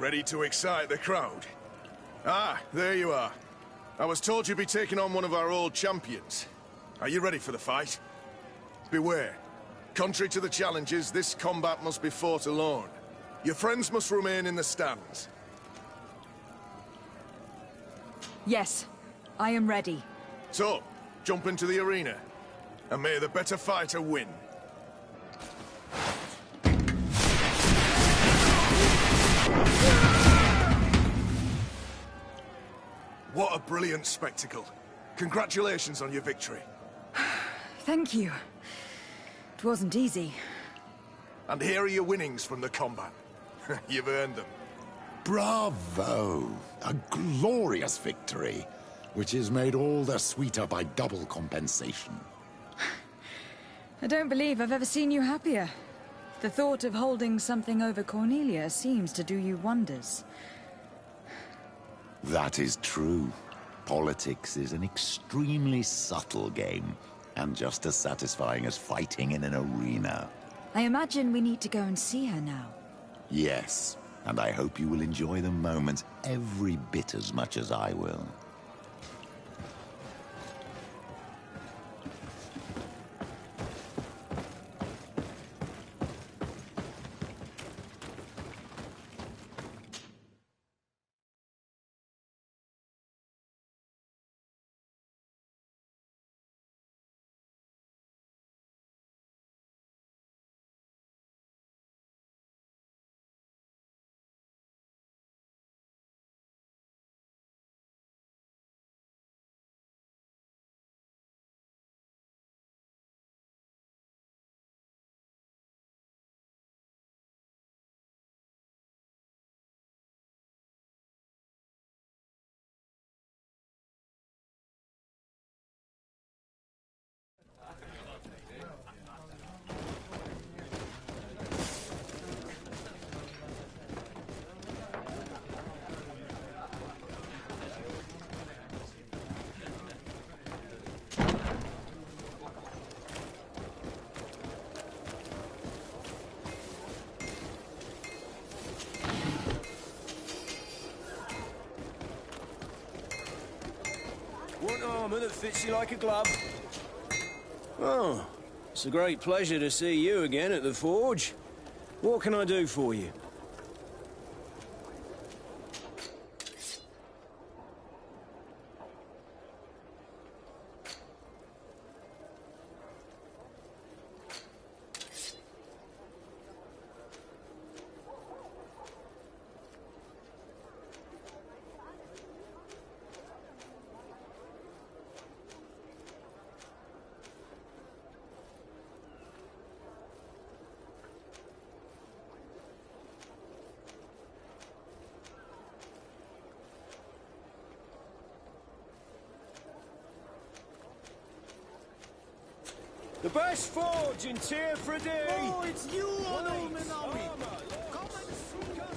Ready to excite the crowd? Ah, there you are. I was told you'd be taking on one of our old champions. Are you ready for the fight? Beware. Contrary to the challenges, this combat must be fought alone. Your friends must remain in the stands. Yes, I am ready. So, jump into the arena, and may the better fighter win. What a brilliant spectacle. Congratulations on your victory. Thank you. It wasn't easy. And here are your winnings from the combat. You've earned them. Bravo! A glorious victory, which is made all the sweeter by double compensation. I don't believe I've ever seen you happier. The thought of holding something over Cornelia seems to do you wonders. That is true. Politics is an extremely subtle game, and just as satisfying as fighting in an arena. I imagine we need to go and see her now. Yes, and I hope you will enjoy the moment every bit as much as I will. Want armor that fits you like a glove? Oh, it's a great pleasure to see you again at the Forge. What can I do for you? The best forge in Tier Freddy! Oh, it's you, Ono Minami! Come and see us!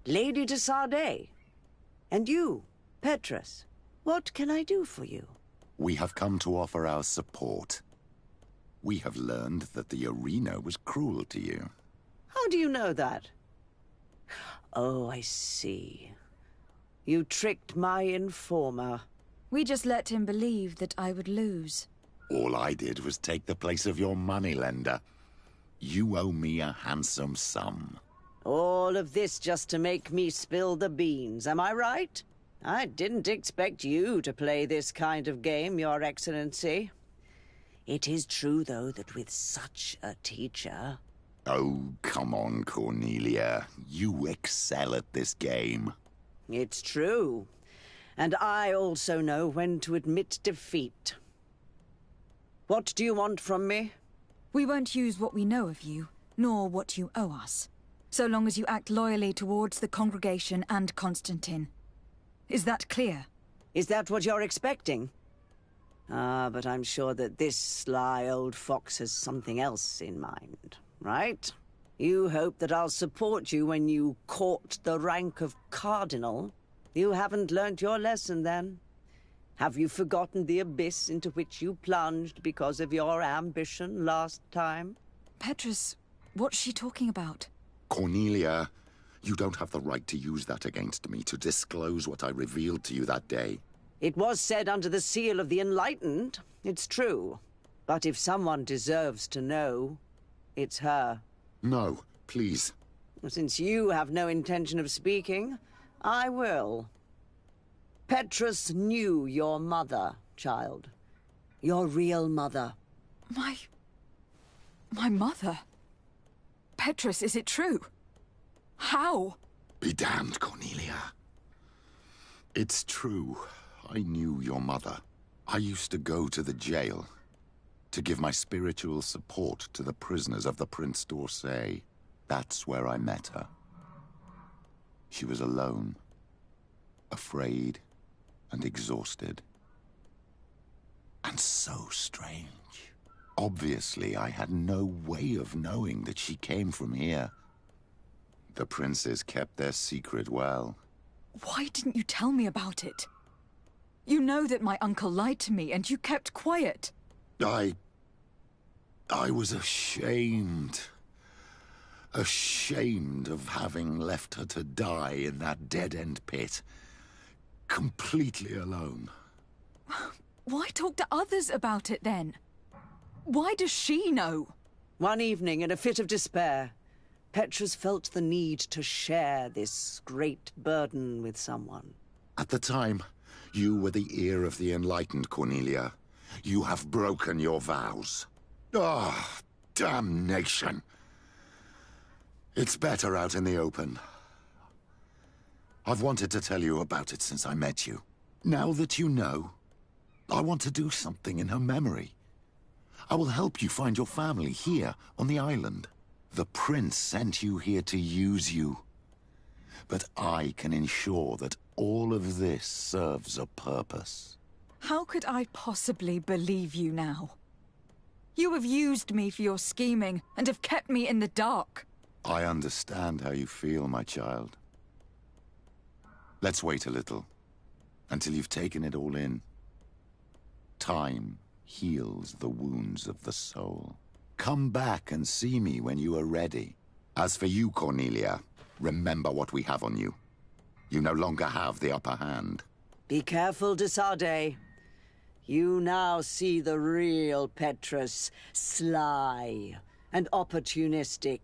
Lady de Sardet. And you, Petrus. What can I do for you? We have come to offer our support. We have learned that the arena was cruel to you. How do you know that? Oh, I see. You tricked my informer. We just let him believe that I would lose. All I did was take the place of your moneylender. You owe me a handsome sum. All of this just to make me spill the beans, am I right? I didn't expect you to play this kind of game, Your Excellency. It is true, though, that with such a teacher... Oh, come on, Cornelia. You excel at this game. It's true. And I also know when to admit defeat. What do you want from me? We won't use what we know of you, nor what you owe us, so long as you act loyally towards the congregation and Constantine. Is that clear? Is that what you're expecting? Ah, but I'm sure that this sly old fox has something else in mind, right? You hope that I'll support you when you court the rank of cardinal. You haven't learnt your lesson, then. Have you forgotten the abyss into which you plunged because of your ambition last time? Petrus, what's she talking about? Cornelia, you don't have the right to use that against me, to disclose what I revealed to you that day. It was said under the seal of the Enlightened. It's true. But if someone deserves to know, it's her. No, please. Since you have no intention of speaking, I will. Petrus knew your mother, child. Your real mother. My mother? Petrus, is it true? How? Be damned, Cornelia. It's true. I knew your mother. I used to go to the jail to give my spiritual support to the prisoners of the Prince d'Orsay. That's where I met her. She was alone, afraid, and exhausted. And so strange. Obviously, I had no way of knowing that she came from here. The princes kept their secret well. Why didn't you tell me about it? You know that my uncle lied to me, and you kept quiet. I was ashamed. Ashamed of having left her to die in that dead-end pit. Completely alone. Why talk to others about it, then? Why does she know? One evening, in a fit of despair, Petrus felt the need to share this great burden with someone. At the time, you were the ear of the enlightened, Cornelia. You have broken your vows. Ah, damnation. It's better out in the open. I've wanted to tell you about it since I met you. Now that you know, I want to do something in her memory. I will help you find your family here on the island. The prince sent you here to use you. But I can ensure that all of this serves a purpose. How could I possibly believe you now? You have used me for your scheming and have kept me in the dark. I understand how you feel, my child. Let's wait a little, until you've taken it all in. Time heals the wounds of the soul. Come back and see me when you are ready. As for you, Cornelia, remember what we have on you. You no longer have the upper hand. Be careful, de Sade. You now see the real Petrus, sly and opportunistic.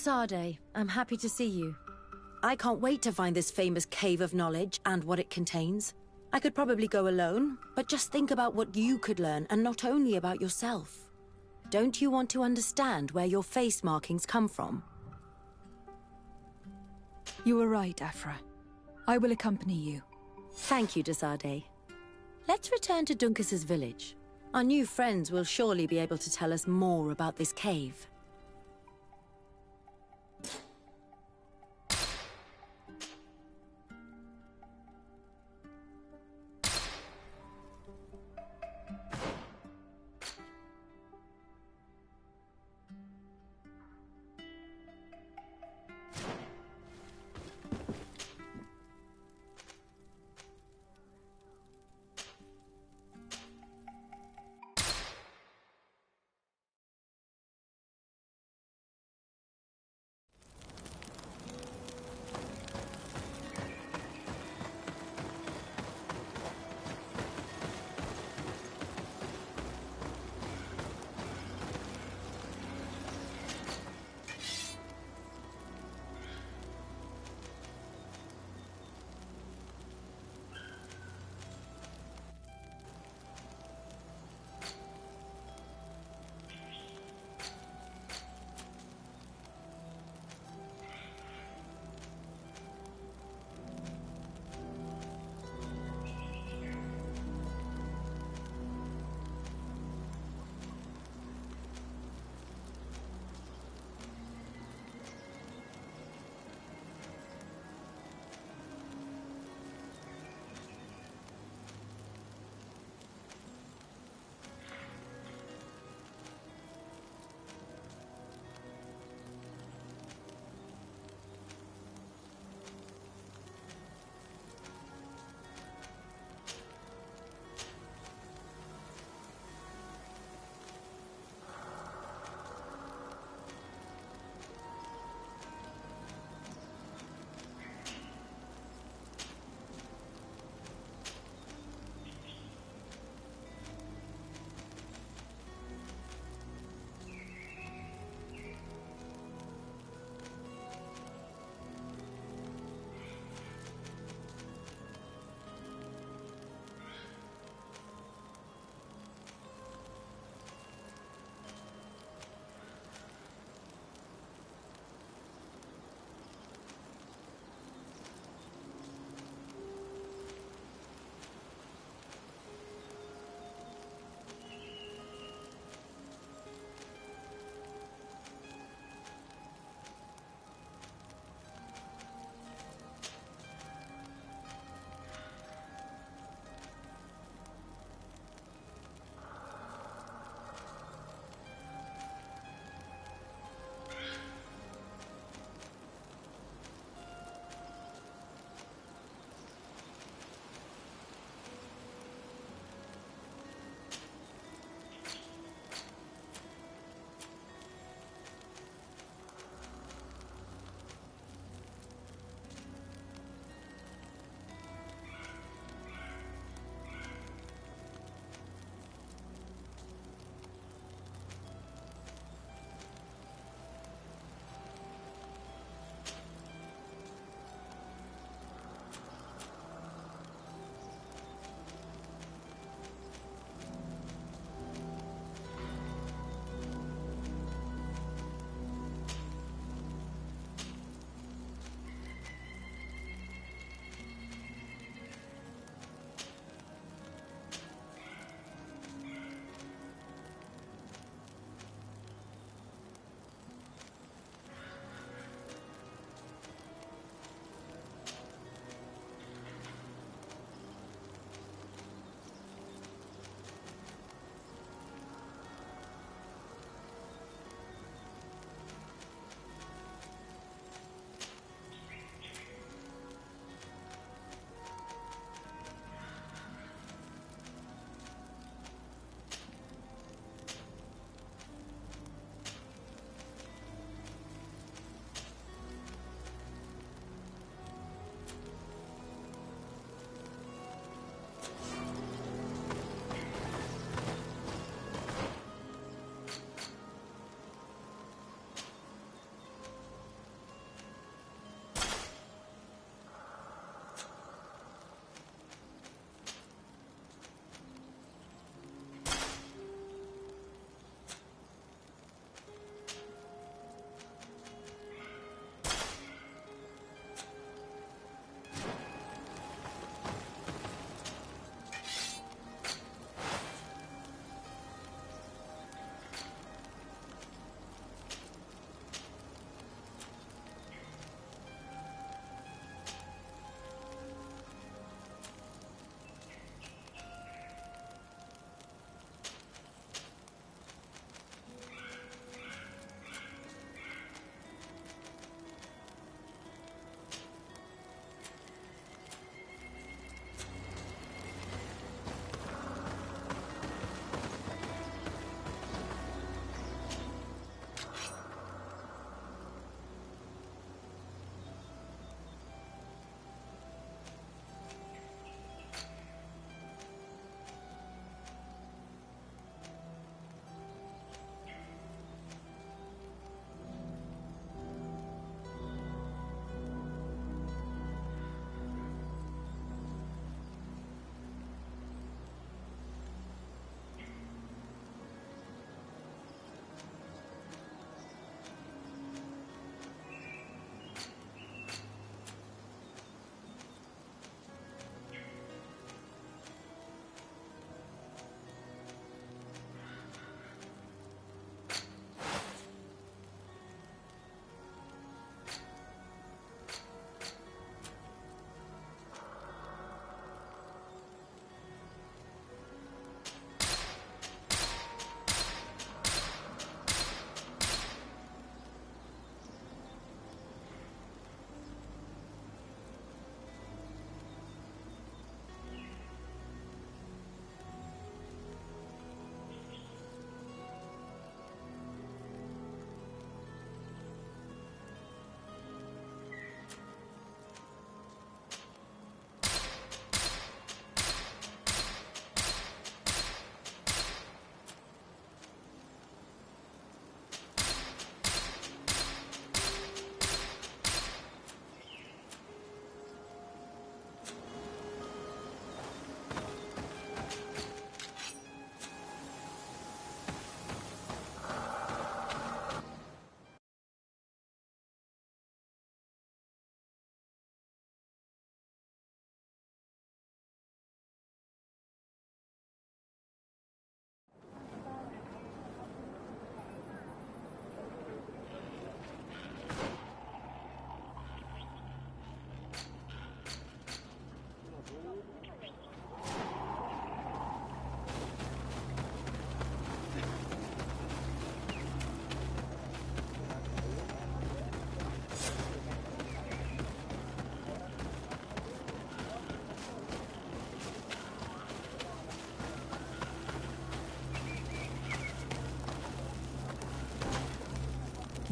Sade, I'm happy to see you. I can't wait to find this famous cave of knowledge and what it contains. I could probably go alone, but just think about what you could learn, and not only about yourself. Don't you want to understand where your face markings come from? You were right, Afra. I will accompany you. Thank you, Sade. Let's return to Duncas's village. Our new friends will surely be able to tell us more about this cave.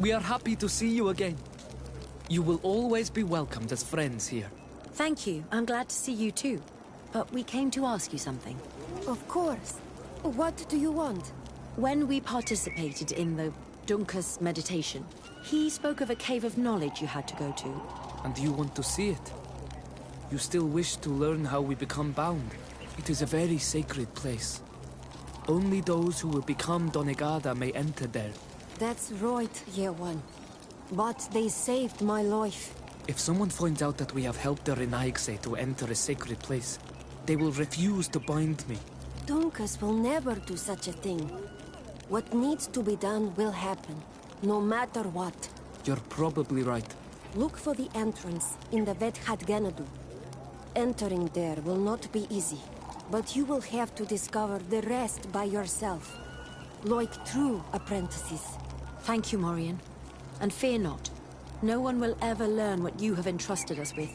We are happy to see you again. You will always be welcomed as friends here. Thank you. I'm glad to see you too. But we came to ask you something. Of course. What do you want? When we participated in the Dunkus meditation, he spoke of a cave of knowledge you had to go to. And you want to see it? You still wish to learn how we become bound? It is a very sacred place. Only those who will become Donegada may enter there. That's right, Year One. But they saved my life. If someone finds out that we have helped the Renaigse to enter a sacred place, they will refuse to bind me. Dunkus will never do such a thing. What needs to be done will happen, no matter what. You're probably right. Look for the entrance in the Vethat Ganadu. Entering there will not be easy, but you will have to discover the rest by yourself. Like true apprentices. Thank you, Morian. And fear not. No one will ever learn what you have entrusted us with.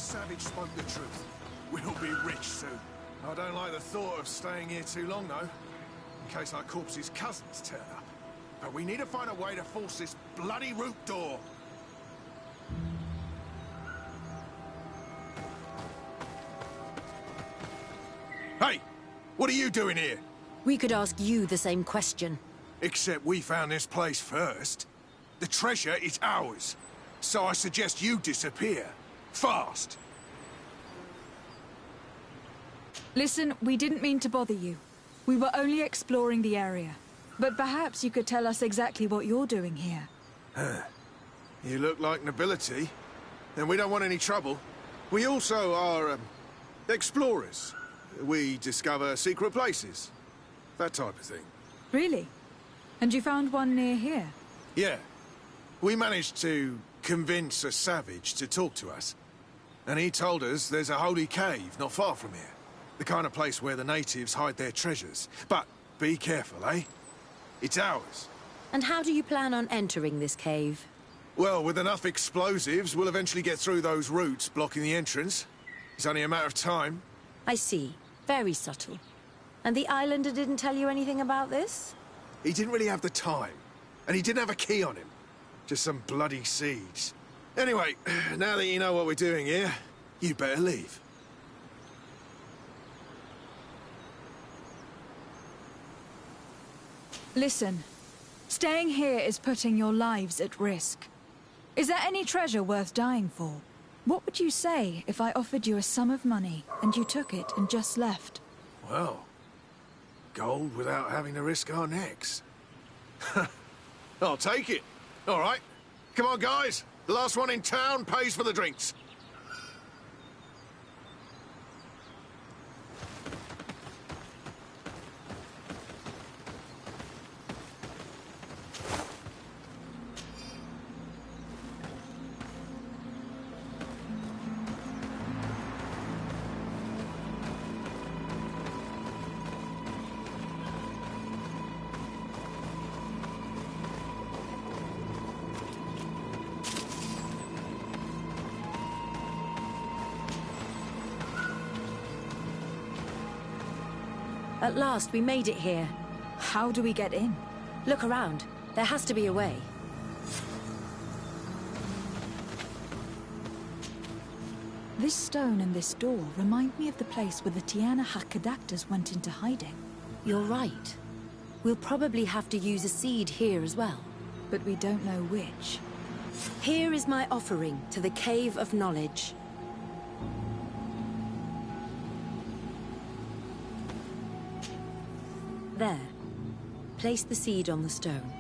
Savage spoke the truth. We'll be rich soon. I don't like the thought of staying here too long, though. In case our corpse's cousins turn up. But we need to find a way to force this bloody root door. Hey! What are you doing here? We could ask you the same question. Except we found this place first. The treasure is ours. So I suggest you disappear. Fast! Listen, we didn't mean to bother you. We were only exploring the area. But perhaps you could tell us exactly what you're doing here. You look like nobility. And we don't want any trouble. We also are, explorers. We discover secret places. That type of thing. Really? And you found one near here? Yeah. We managed to convince a savage to talk to us. And he told us there's a holy cave not far from here. The kind of place where the natives hide their treasures. But be careful, eh? It's ours. And how do you plan on entering this cave? Well, with enough explosives, we'll eventually get through those roots blocking the entrance. It's only a matter of time. I see. Very subtle. And the islander didn't tell you anything about this? He didn't really have the time. And he didn't have a key on him. Just some bloody seeds. Anyway, now that you know what we're doing here, you better leave. Listen, staying here is putting your lives at risk. Is there any treasure worth dying for? What would you say if I offered you a sum of money and you took it and just left? Well, gold without having to risk our necks. I'll take it. All right. Come on, guys. The last one in town pays for the drinks. At last, we made it here. How do we get in? Look around. There has to be a way. This stone and this door remind me of the place where the Tiana Hakkadactors went into hiding. You're right. We'll probably have to use a seed here as well. But we don't know which. Here is my offering to the Cave of Knowledge. There. Place the seed on the stone.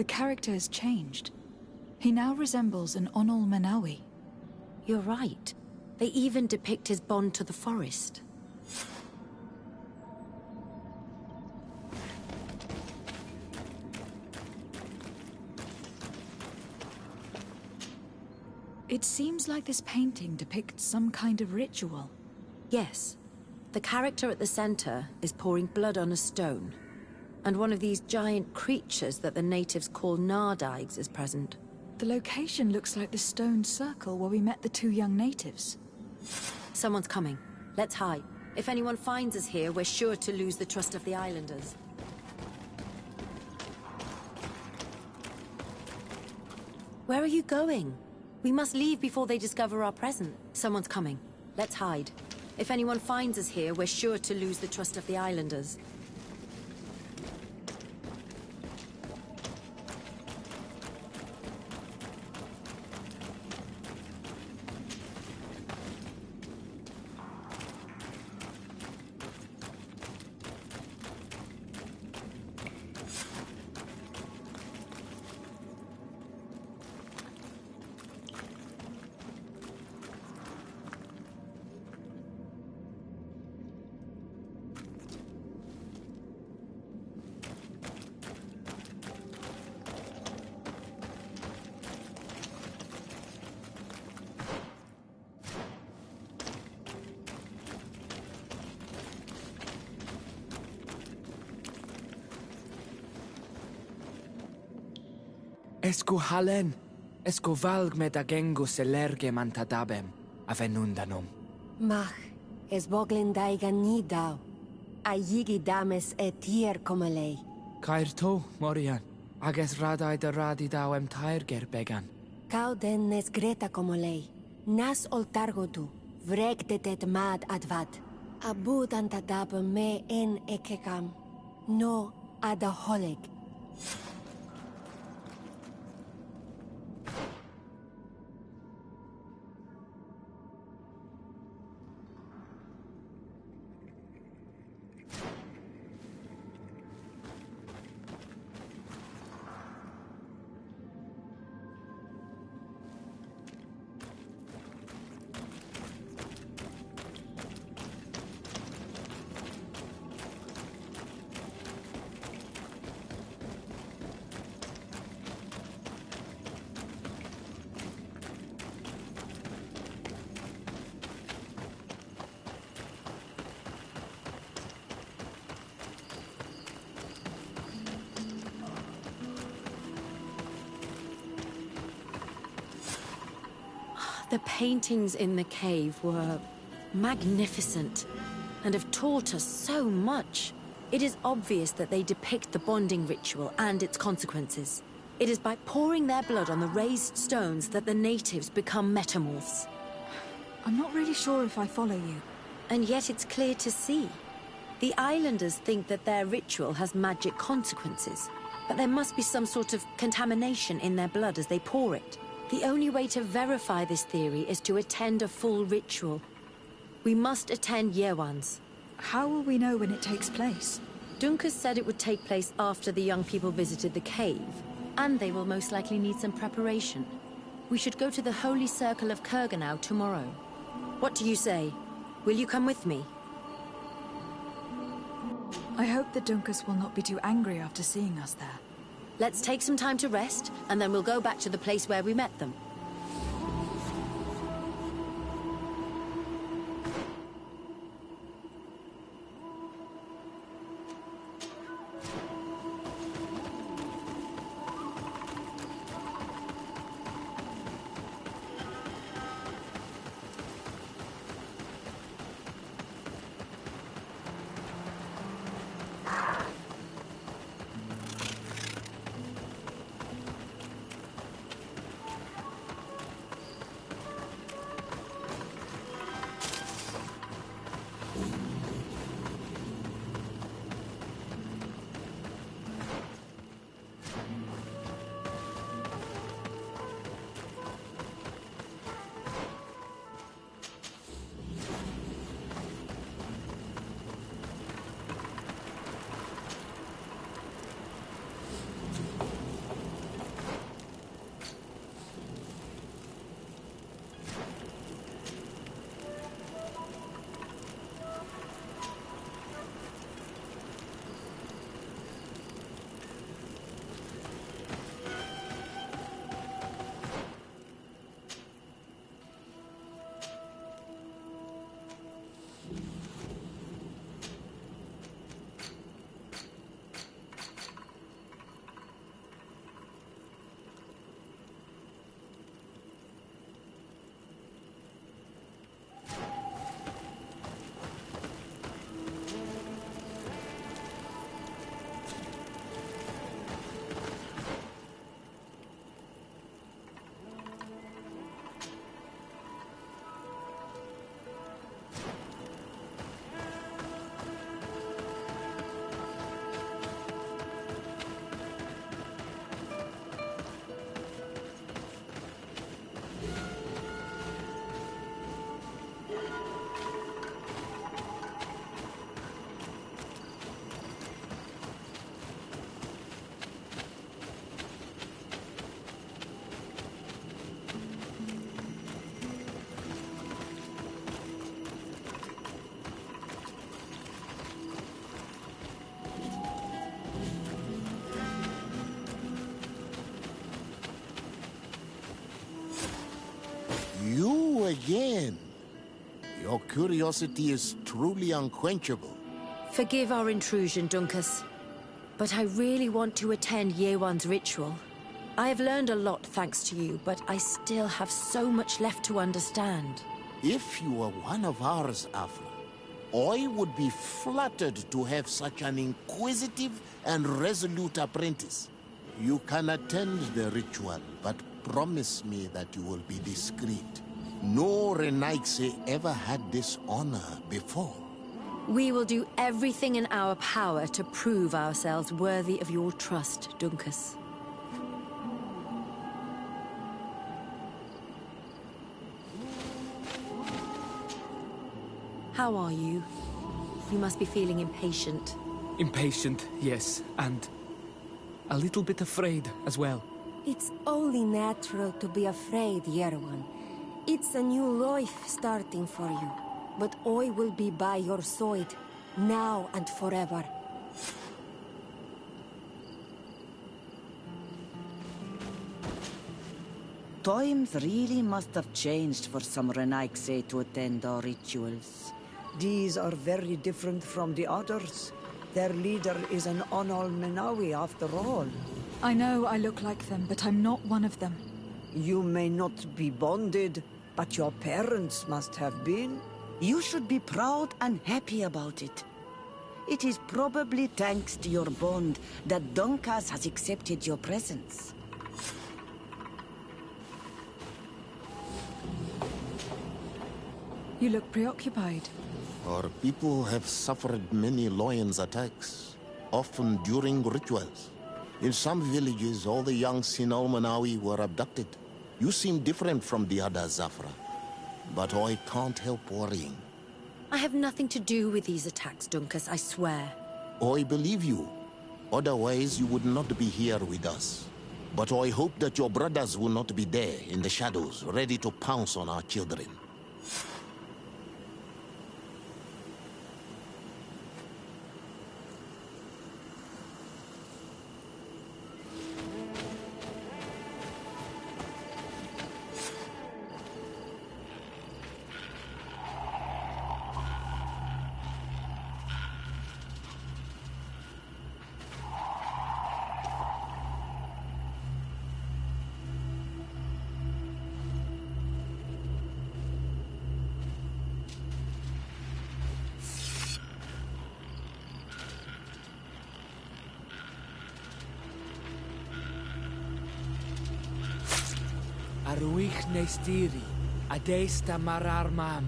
The character has changed. He now resembles an Onul Menawi. You're right. They even depict his bond to the forest. It seems like this painting depicts some kind of ritual. Yes. The character at the center is pouring blood on a stone. And one of these giant creatures that the natives call Nardigs is present. The location looks like the stone circle where we met the two young natives. Someone's coming. Let's hide. If anyone finds us here, we're sure to lose the trust of the islanders. Where are you going? We must leave before they discover our presence. Someone's coming. Let's hide. If anyone finds us here, we're sure to lose the trust of the islanders. Esco halen, esco valg med agengo selerge mantadabem, avenundanum. Mach, es boglin daigan ni dau. A yigi dames etier comelei. Cair to, Morian, ages radai de radi dawem tairger began. Cau den nes greta comelei. Nas oltargodu, vreg de det mad advad. Abud antadab me en ekekam. No adaholeg. The paintings in the cave were magnificent and have taught us so much. It is obvious that they depict the bonding ritual and its consequences. It is by pouring their blood on the raised stones that the natives become metamorphs. I'm not really sure if I follow you. And yet it's clear to see. The islanders think that their ritual has magic consequences, but there must be some sort of contamination in their blood as they pour it. The only way to verify this theory is to attend a full ritual. We must attend Yewan's. How will we know when it takes place? Dunkus said it would take place after the young people visited the cave, and they will most likely need some preparation. We should go to the Holy Circle of Kurganau tomorrow. What do you say? Will you come with me? I hope that Dunkus will not be too angry after seeing us there. Let's take some time to rest, and then we'll go back to the place where we met them. again. Your curiosity is truly unquenchable. Forgive our intrusion, Dunkus. But I really want to attend Yewan's ritual. I have learned a lot thanks to you, but I still have so much left to understand. If you were one of ours, Afra, I would be flattered to have such an inquisitive and resolute apprentice. You can attend the ritual, but promise me that you will be discreet. No Renaigse ever had this honor before. We will do everything in our power to prove ourselves worthy of your trust, Dunkus. How are you? You must be feeling impatient. Impatient, yes, and a little bit afraid as well. It's only natural to be afraid, Yerwan. It's a new life starting for you. But I will be by your side, now and forever. Times really must have changed for some Renaigse to attend our rituals. These are very different from the others. Their leader is an Onol Menawi after all. I know I look like them, but I'm not one of them. You may not be bonded, but your parents must have been. You should be proud and happy about it. It is probably thanks to your bond that Dunkas has accepted your presence. You look preoccupied. Our people have suffered many lions attacks, often during rituals. In some villages, all the young Sinal Manawi were abducted. You seem different from the other Zafra, but I can't help worrying. I have nothing to do with these attacks, Dunkus, I swear. I believe you. Otherwise, you would not be here with us. But I hope that your brothers will not be there in the shadows, ready to pounce on our children. Aruich nestiri, adesta marar mam.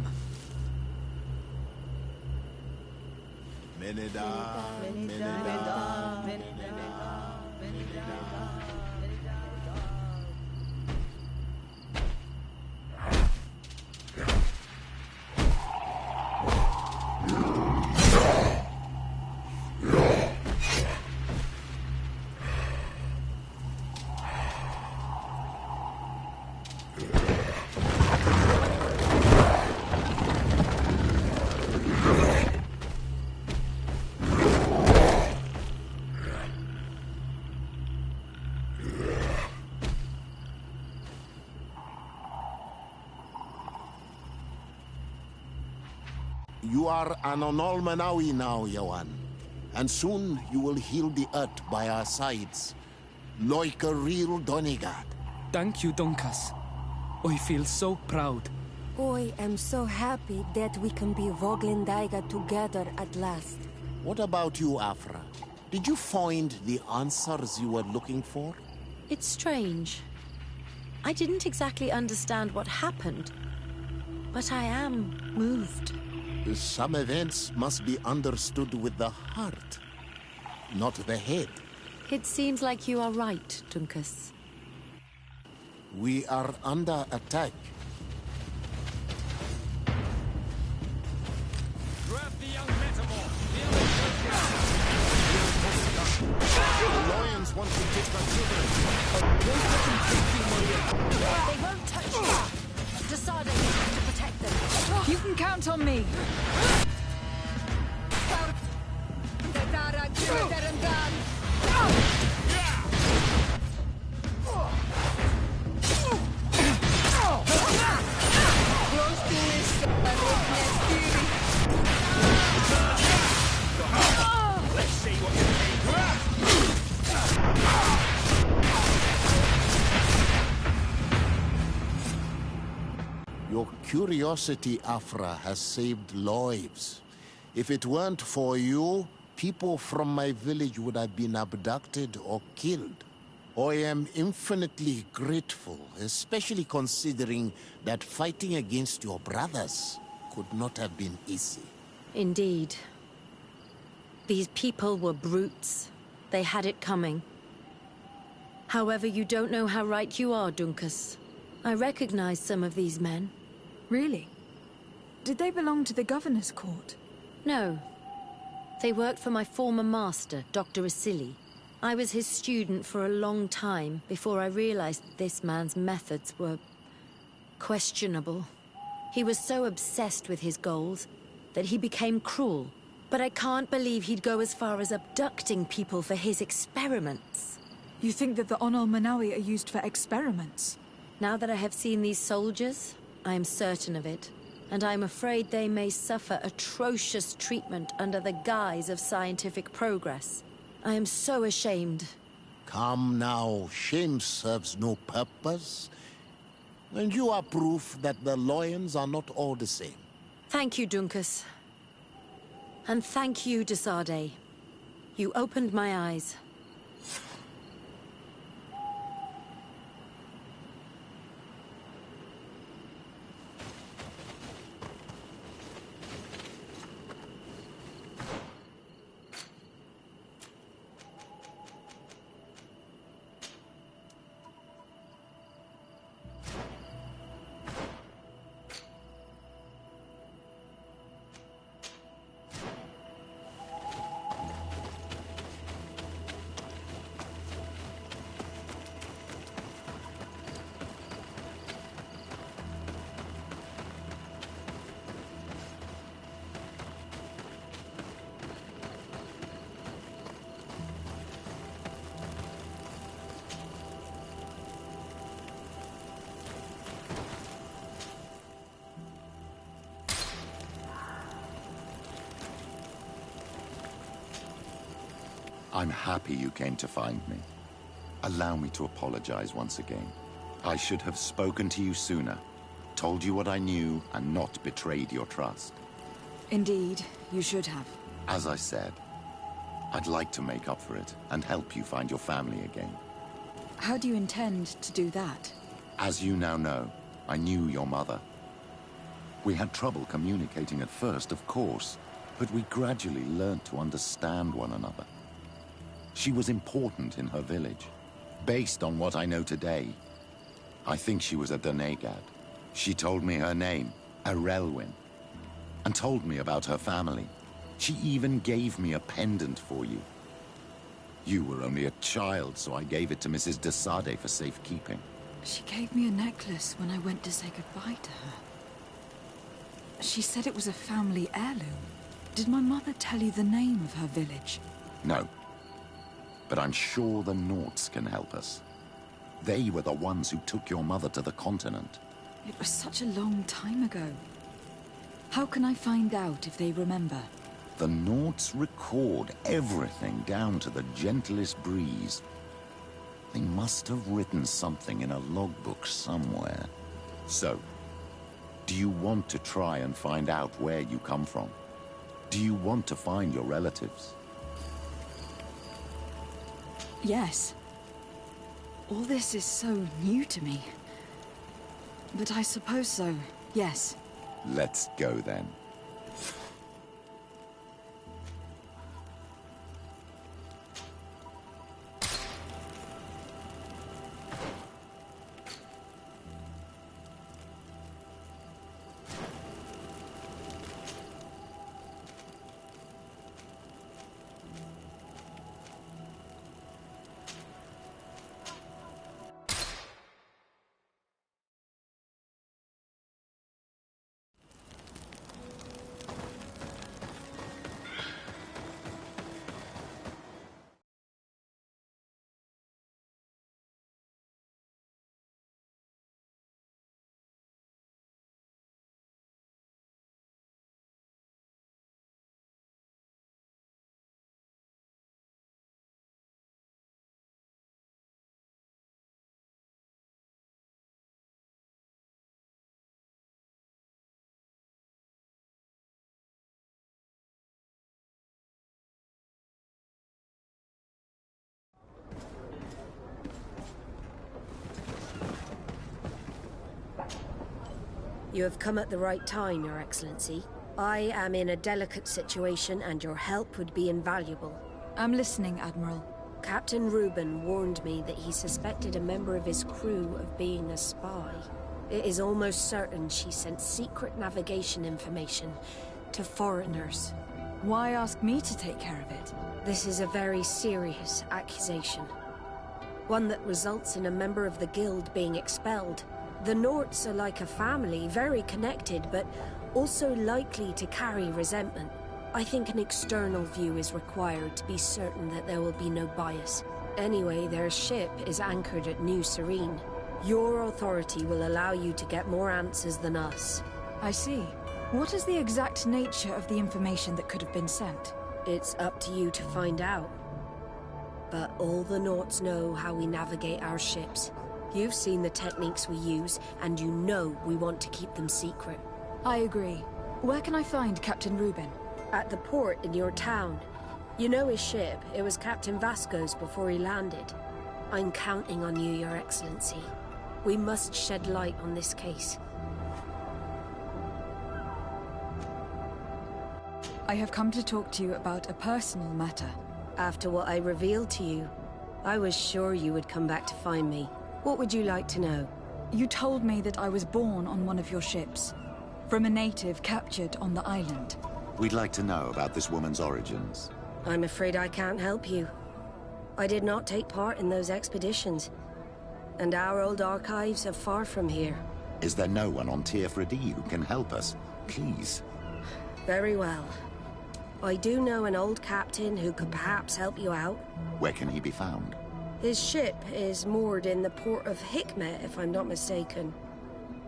Meneda, Meneda, You are an Onol Manawi now, Yawan. And soon you will heal the earth by our sides, like a real Donegard. Thank you, Dunkas. I feel so proud. I am so happy that we can be Voglendaiga together at last. What about you, Afra? Did you find the answers you were looking for? It's strange. I didn't exactly understand what happened, but I am moved. Some events must be understood with the heart, not the head. It seems like you are right, Dunkus. We are under attack. Grab the young metamorph. The lions want to take our children. They won't touch you! Decided you have to protect them. You can count on me. Your curiosity, Afra, has saved lives. If it weren't for you, people from my village would have been abducted or killed. I am infinitely grateful, especially considering that fighting against your brothers could not have been easy. Indeed. These people were brutes. They had it coming. However, you don't know how right you are, Dunkus. I recognize some of these men. Really? Did they belong to the governor's court? No. They worked for my former master, Dr. Asili. I was his student for a long time before I realized that this man's methods were questionable. He was so obsessed with his goals that he became cruel. But I can't believe he'd go as far as abducting people for his experiments. You think that the Onol Manawi are used for experiments? Now that I have seen these soldiers, I am certain of it. And I'm afraid they may suffer atrocious treatment under the guise of scientific progress. I am so ashamed. Come now, shame serves no purpose. And you are proof that the lions are not all the same. Thank you, Dunkus. And thank you, Desade. You opened my eyes. I'm happy you came to find me. Allow me to apologize once again. I should have spoken to you sooner, told you what I knew, and not betrayed your trust. Indeed, you should have. As I said, I'd like to make up for it and help you find your family again. How do you intend to do that? As you now know, I knew your mother. We had trouble communicating at first, of course, but we gradually learned to understand one another. She was important in her village. Based on what I know today, I think she was a Donegad. She told me her name, Arelwyn, and told me about her family. She even gave me a pendant for you. You were only a child, so I gave it to Mrs. Desade for safekeeping. She gave me a necklace when I went to say goodbye to her. She said it was a family heirloom. Did my mother tell you the name of her village? No. But I'm sure the Nauts can help us. They were the ones who took your mother to the continent. It was such a long time ago. How can I find out if they remember? The Nauts record everything down to the gentlest breeze. They must have written something in a logbook somewhere. So, do you want to try and find out where you come from? Do you want to find your relatives? Yes. All this is so new to me. But I suppose so, yes. Let's go then. You have come at the right time, Your Excellency. I am in a delicate situation and your help would be invaluable. I'm listening, Admiral. Captain Reuben warned me that he suspected a member of his crew of being a spy. It is almost certain she sent secret navigation information to foreigners. Why ask me to take care of it? This is a very serious accusation. One that results in a member of the guild being expelled. The Norts are like a family, very connected, but also likely to carry resentment. I think an external view is required to be certain that there will be no bias. Anyway, their ship is anchored at New Serene. Your authority will allow you to get more answers than us. I see. What is the exact nature of the information that could have been sent? It's up to you to find out. But all the Norts know how we navigate our ships. You've seen the techniques we use, and you know we want to keep them secret. I agree. Where can I find Captain Reuben? At the port in your town. You know his ship. It was Captain Vasco's before he landed. I'm counting on you, Your Excellency. We must shed light on this case. I have come to talk to you about a personal matter. After what I revealed to you, I was sure you would come back to find me. What would you like to know? You told me that I was born on one of your ships, from a native captured on the island. We'd like to know about this woman's origins. I'm afraid I can't help you. I did not take part in those expeditions, and our old archives are far from here. Is there no one on Tier 3D who can help us? Please. Very well. I do know an old captain who could perhaps help you out. Where can he be found? His ship is moored in the port of Hikmet, if I'm not mistaken.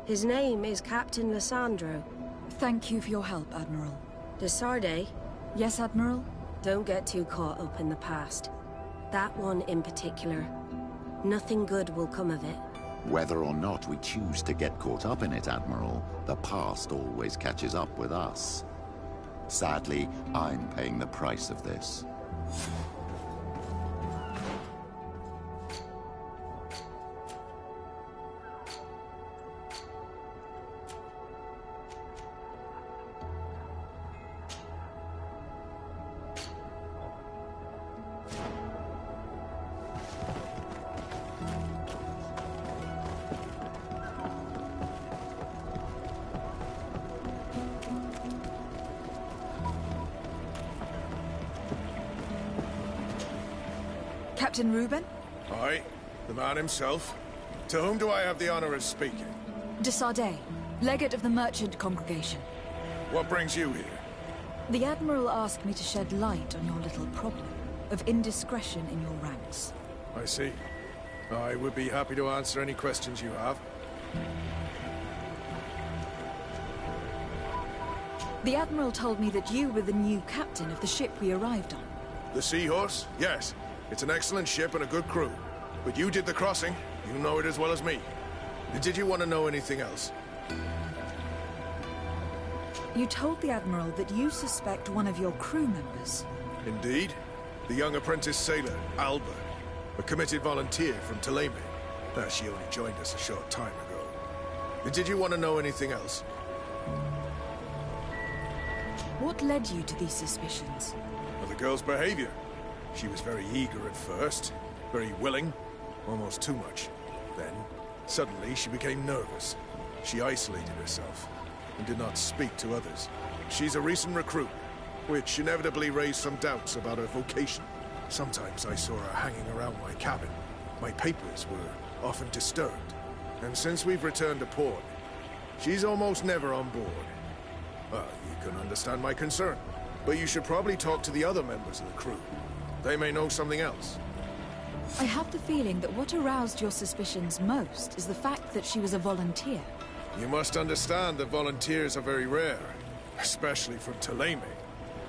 His name is Captain Lissandro. Thank you for your help, Admiral. De Sardet? Yes, Admiral? Don't get too caught up in the past. That one in particular. Nothing good will come of it. Whether or not we choose to get caught up in it, Admiral, the past always catches up with us. Sadly, I'm paying the price of this. Captain Reuben? Aye, the man himself. To whom do I have the honor of speaking? De Sardet, legate of the merchant congregation. What brings you here? The Admiral asked me to shed light on your little problem of indiscretion in your ranks. I see. I would be happy to answer any questions you have. The Admiral told me that you were the new captain of the ship we arrived on. The Seahorse? Yes. It's an excellent ship and a good crew. But you did the crossing. You know it as well as me. Did you want to know anything else? You told the Admiral that you suspect one of your crew members. Indeed. The young apprentice sailor, Alba. A committed volunteer from Ptolemy. She only joined us a short time ago. Did you want to know anything else? What led you to these suspicions? Well, the girl's behavior. She was very eager at first, very willing, almost too much. Then, suddenly, she became nervous. She isolated herself and did not speak to others. She's a recent recruit, which inevitably raised some doubts about her vocation. Sometimes I saw her hanging around my cabin. My papers were often disturbed. And since we've returned to port, she's almost never on board. Well, you can understand my concern, but you should probably talk to the other members of the crew. They may know something else. I have the feeling that what aroused your suspicions most is the fact that she was a volunteer. You must understand that volunteers are very rare, especially from Ptolemy.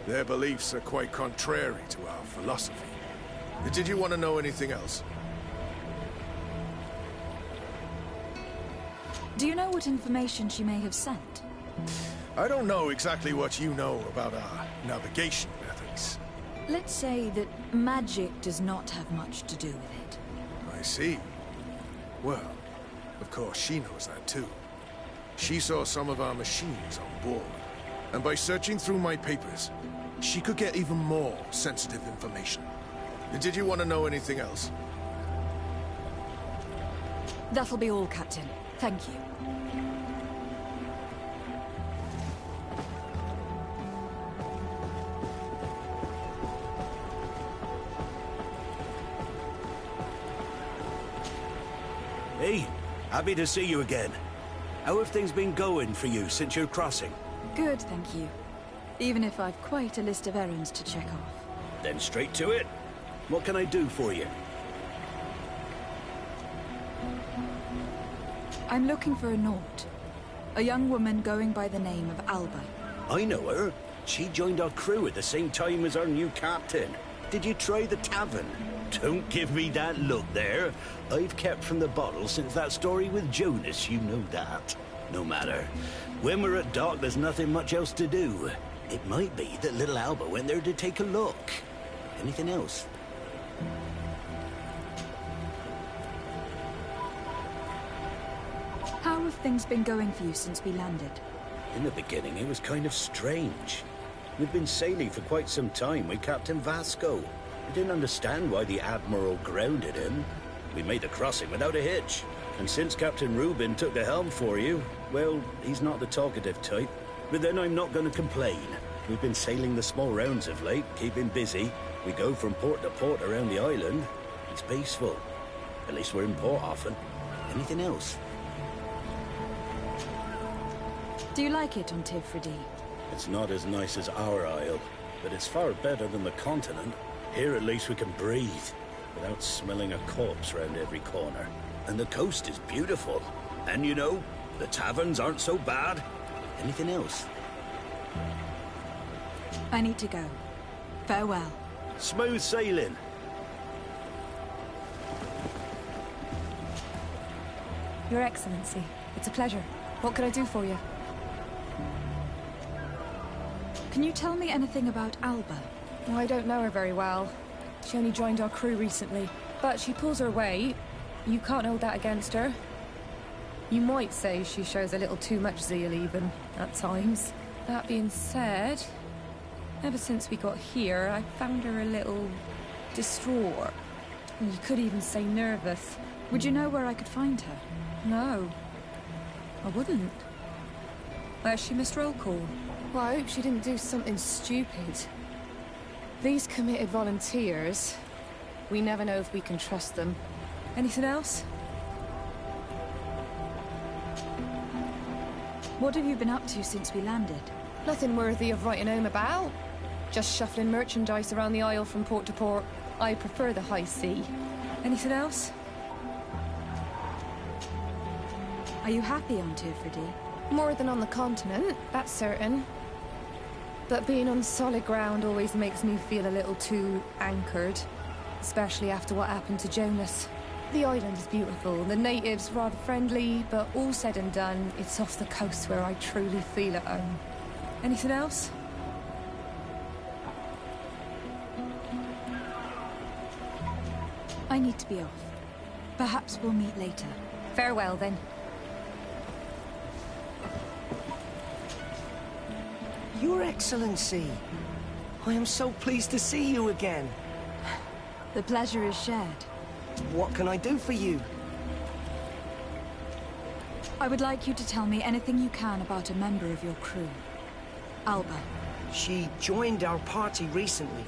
Their beliefs are quite contrary to our philosophy. Did you want to know anything else? Do you know what information she may have sent? I don't know exactly what you know about our navigation methods. Let's say that magic does not have much to do with it. I see. Well, of course she knows that too. She saw some of our machines on board. And by searching through my papers, she could get even more sensitive information. Did you want to know anything else? That'll be all, Captain. Thank you. Hey, happy to see you again. How have things been going for you since your crossing? Good, thank you. Even if I've quite a list of errands to check off. Then straight to it. What can I do for you? I'm looking for a Nort. A young woman going by the name of Alba. I know her. She joined our crew at the same time as our new captain. Did you try the tavern? Don't give me that look there. I've kept from the bottle since that story with Jonas, you know that. No matter. When we're at dock, there's nothing much else to do. It might be that little Alba went there to take a look. Anything else? How have things been going for you since we landed? In the beginning, it was kind of strange. We'd been sailing for quite some time with Captain Vasco. We didn't understand why the Admiral grounded him. We made the crossing without a hitch. And since Captain Rubin took the helm for you, well, he's not the talkative type. But then I'm not going to complain. We've been sailing the small rounds of late, keeping busy. We go from port to port around the island. It's peaceful. At least we're in port often. Anything else? Do you like it on Tifredi? It's not as nice as our isle, but it's far better than the continent. Here at least we can breathe, without smelling a corpse round every corner. And the coast is beautiful. And you know, the taverns aren't so bad. Anything else? I need to go. Farewell. Smooth sailing. Your Excellency, it's a pleasure. What can I do for you? Can you tell me anything about Alba? Oh, I don't know her very well. She only joined our crew recently. But she pulls her weight. You can't hold that against her. You might say she shows a little too much zeal even, at times. That being said, ever since we got here, I found her a little distraught. You could even say nervous. Would you know where I could find her? No. I wouldn't. Where's she missed roll call? Well, I hope she didn't do something stupid. These committed volunteers, we never know if we can trust them. Anything else? What have you been up to since we landed? Nothing worthy of writing home about. Just shuffling merchandise around the isle from port to port. I prefer the high sea. Anything else? Are you happy on Tifredi? More than on the continent, that's certain. But being on solid ground always makes me feel a little too anchored. Especially after what happened to Jonas. The island is beautiful, the natives rather friendly, but all said and done, it's off the coast where I truly feel at home. Anything else? I need to be off. Perhaps we'll meet later. Farewell, then. Your Excellency, I am so pleased to see you again. The pleasure is shared. What can I do for you? I would like you to tell me anything you can about a member of your crew. Alba. She joined our party recently,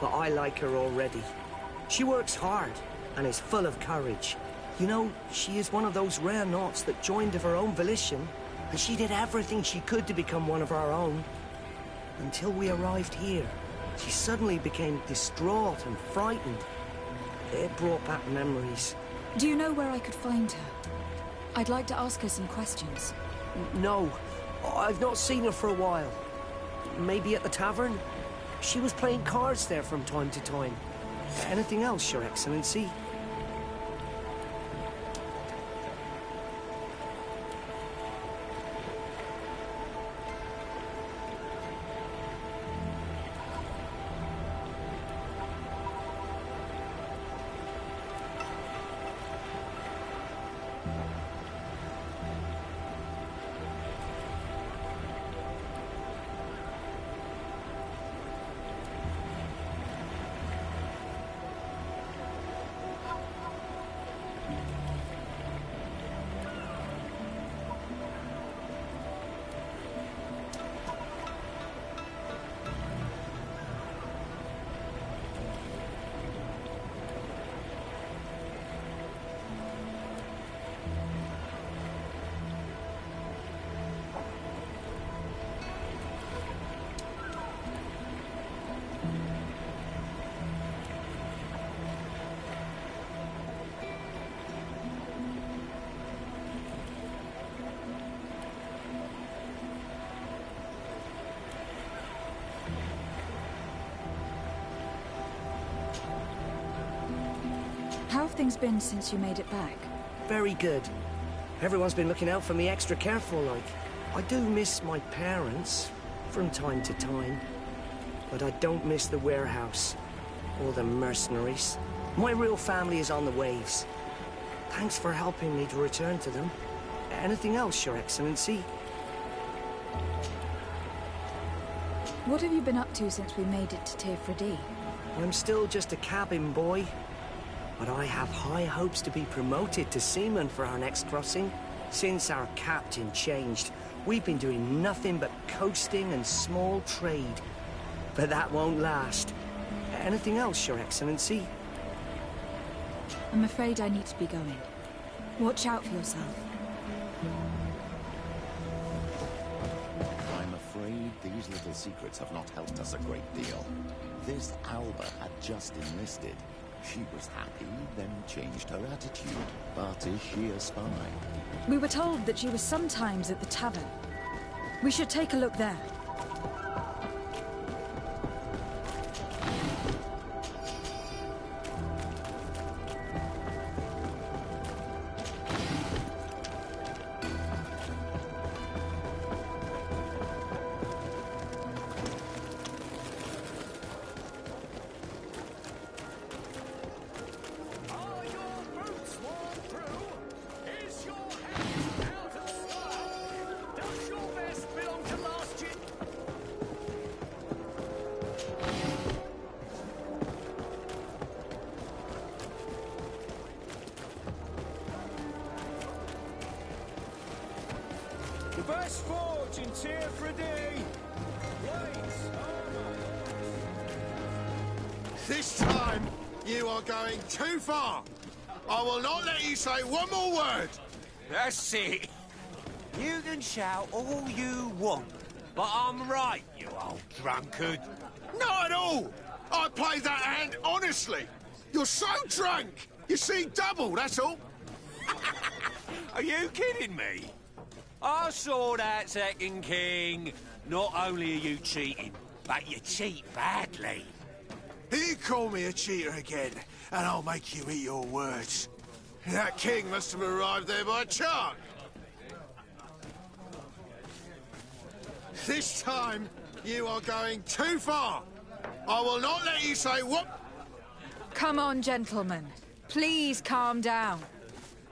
but I like her already. She works hard and is full of courage. You know, she is one of those rare Nauts that joined of her own volition, and she did everything she could to become one of our own. Until we arrived here, she suddenly became distraught and frightened. It brought back memories. Do you know where I could find her? I'd like to ask her some questions. No, I've not seen her for a while. Maybe at the tavern? She was playing cards there from time to time. Anything else, Your Excellency? things been since you made it back? Very good. Everyone's been looking out for me extra careful, like. I do miss my parents, from time to time. But I don't miss the warehouse, or the mercenaries. My real family is on the waves. Thanks for helping me to return to them. Anything else, Your Excellency? What have you been up to since we made it to Tir I'm still just a cabin boy. But I have high hopes to be promoted to seaman for our next crossing. Since our captain changed, we've been doing nothing but coasting and small trade. But that won't last. Anything else, Your Excellency? I'm afraid I need to be going. Watch out for yourself. I'm afraid these little secrets have not helped us a great deal. This Alba had just enlisted. She was happy, then changed her attitude. But is she a spy? We were told that she was sometimes at the tavern. We should take a look there. The best forge in Tir. This time, you are going too far. I will not let you say one more word. That's it. You can shout all you want, but I'm right, you old drunkard. Not at all. I played that hand honestly. You're so drunk. You see double, that's all. Are you kidding me? I saw that second king. Not only are you cheating, but you cheat badly. You call me a cheater again, and I'll make you eat your words. That king must have arrived there by chance. This time, you are going too far. I will not let you say what... Come on, gentlemen. Please calm down.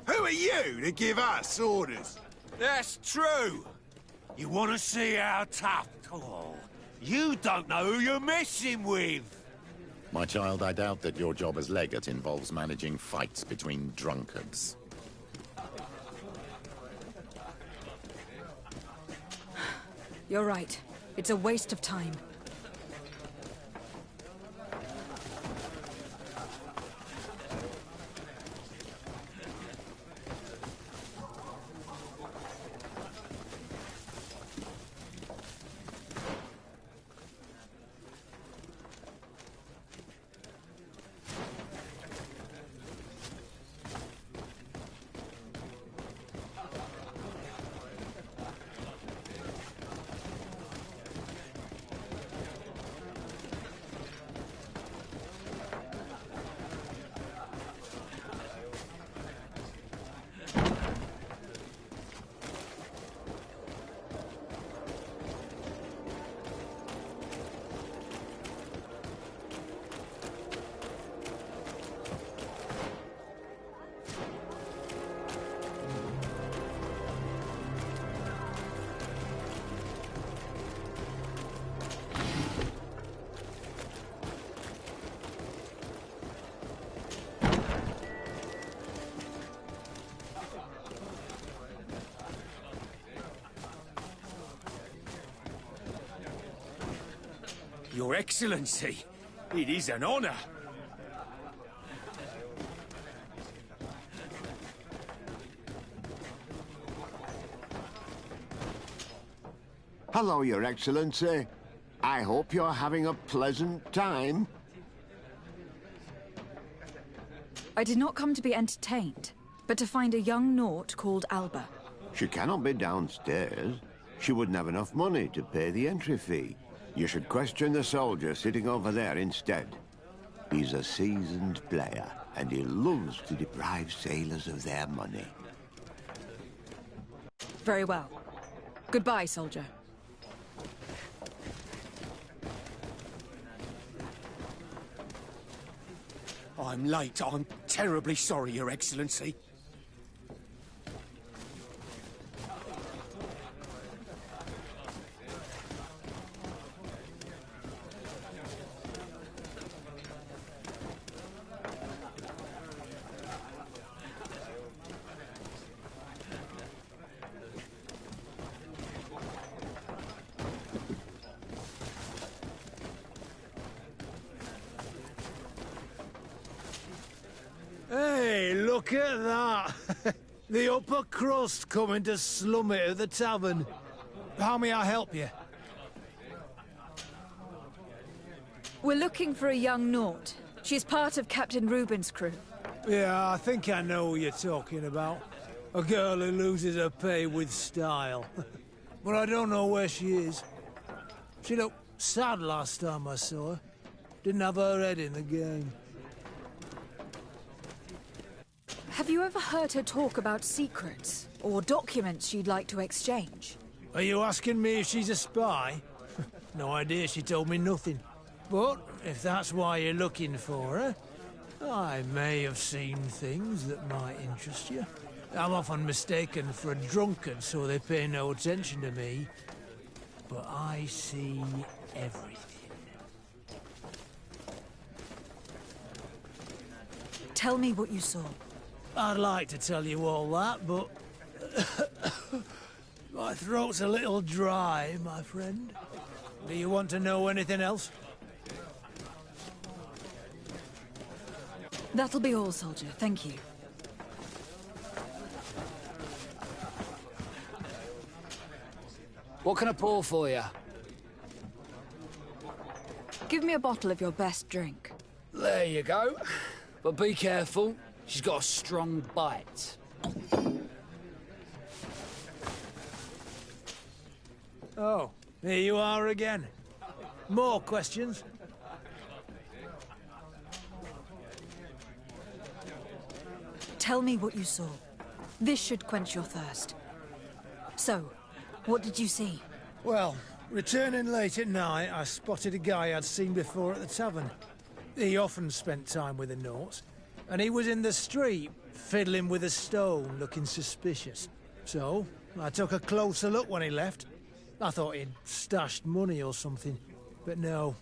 Who are you to give us orders? That's true. You want to see how tough... Oh, you don't know who you're messing with. My child, I doubt that your job as legate involves managing fights between drunkards. You're right. It's a waste of time. Your Excellency, it is an honor. Hello, Your Excellency. I hope you're having a pleasant time. I did not come to be entertained, but to find a young Naut called Alba. She cannot be downstairs. She wouldn't have enough money to pay the entry fee. You should question the soldier sitting over there instead. He's a seasoned player, and he loves to deprive sailors of their money. Very well. Goodbye, soldier. I'm late. I'm terribly sorry, Your Excellency. Hey, look at that! The upper crust coming to slum it at the tavern. How may I help you? We're looking for a young Naut. She's part of Captain Reuben's crew. Yeah, I think I know what you're talking about. A girl who loses her pay with style. But I don't know where she is. She looked sad last time I saw her. Didn't have her head in the game. Have you ever heard her talk about secrets or documents she'd like to exchange? Are you asking me if she's a spy? No idea, she told me nothing. But if that's why you're looking for her, I may have seen things that might interest you. I'm often mistaken for a drunkard, so they pay no attention to me. But I see everything. Tell me what you saw. I'd like to tell you all that, but... my throat's a little dry, my friend. Do you want to know anything else? That'll be all, soldier. Thank you. What can I pour for you? Give me a bottle of your best drink. There you go. But be careful. She's got a strong bite. Oh, here you are again. More questions? Tell me what you saw. This should quench your thirst. So, what did you see? Well, returning late at night, I spotted a guy I'd seen before at the tavern. He often spent time with the Nauts, and he was in the street, fiddling with a stone, looking suspicious. So, I took a closer look when he left. I thought he'd stashed money or something, but no.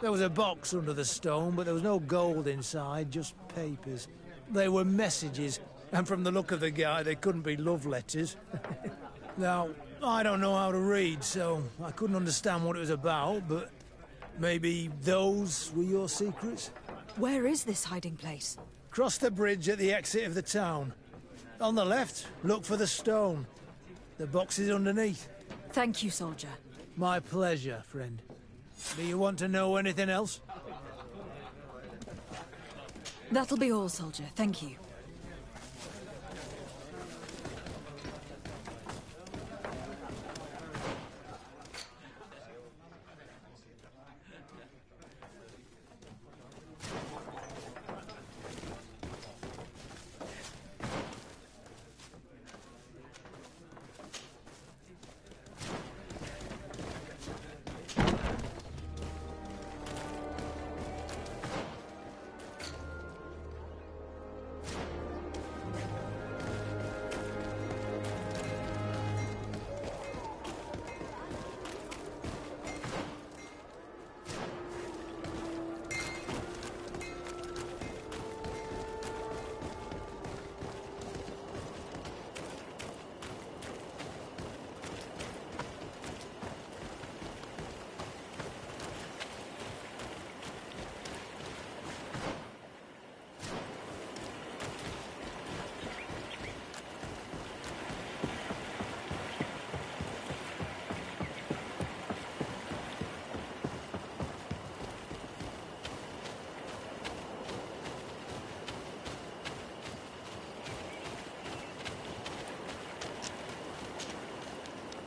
There was a box under the stone, but there was no gold inside, just papers. They were messages, and from the look of the guy, they couldn't be love letters. Now, I don't know how to read, so I couldn't understand what it was about, but maybe those were your secrets? Where is this hiding place? Cross the bridge at the exit of the town. On the left, look for the stone. The box is underneath. Thank you, soldier. My pleasure, friend. Do you want to know anything else? That'll be all, soldier. Thank you.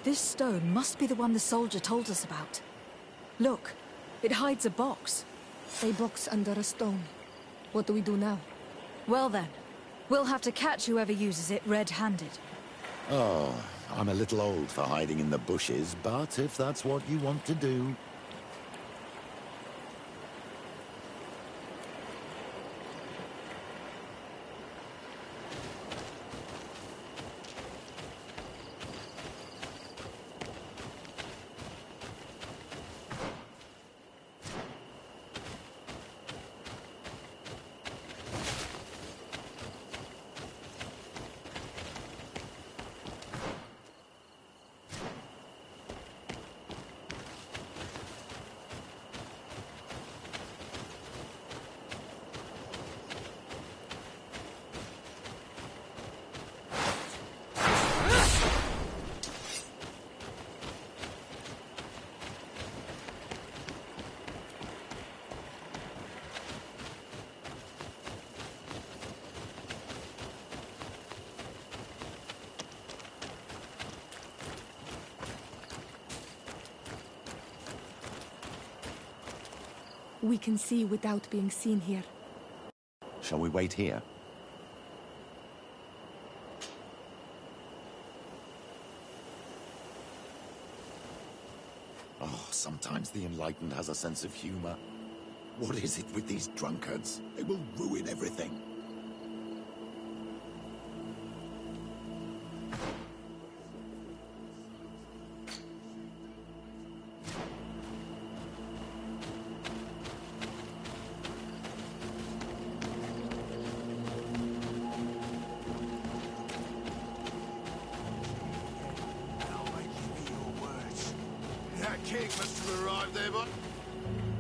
This stone must be the one the soldier told us about. Look, it hides a box. A box under a stone. What do we do now? Well then, we'll have to catch whoever uses it red-handed. Oh, I'm a little old for hiding in the bushes, but if that's what you want to do... We can see without being seen here. Shall we wait here? Oh, sometimes the Enlightened has a sense of humor. What is it with these drunkards? They will ruin everything.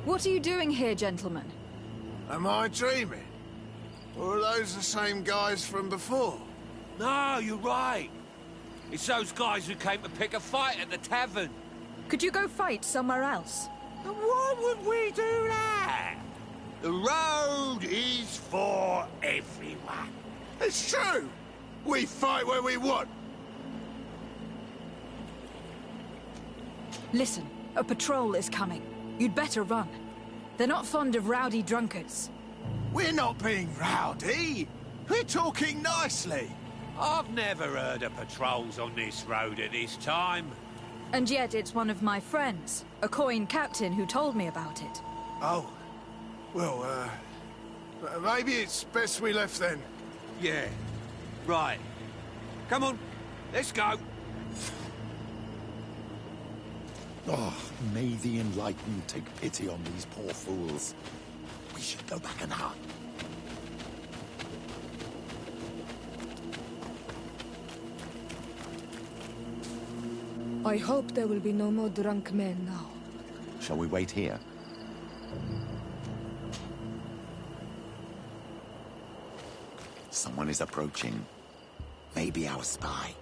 What are you doing here, gentlemen? Am I dreaming? Or are those the same guys from before? No, you're right. It's those guys who came to pick a fight at the tavern. Could you go fight somewhere else? And why would we do that? The road is for everyone. It's true! We fight where we want! Listen, a patrol is coming. You'd better run. They're not fond of rowdy drunkards. We're not being rowdy. We're talking nicely. I've never heard of patrols on this road at this time. And yet it's one of my friends, a coin captain, who told me about it. Oh. Well, maybe it's best we left then. Yeah. Right. Come on. Let's go. Oh, may the Enlightened take pity on these poor fools. We should go back and hide. I hope there will be no more drunk men now. Shall we wait here? Someone is approaching. Maybe our spy.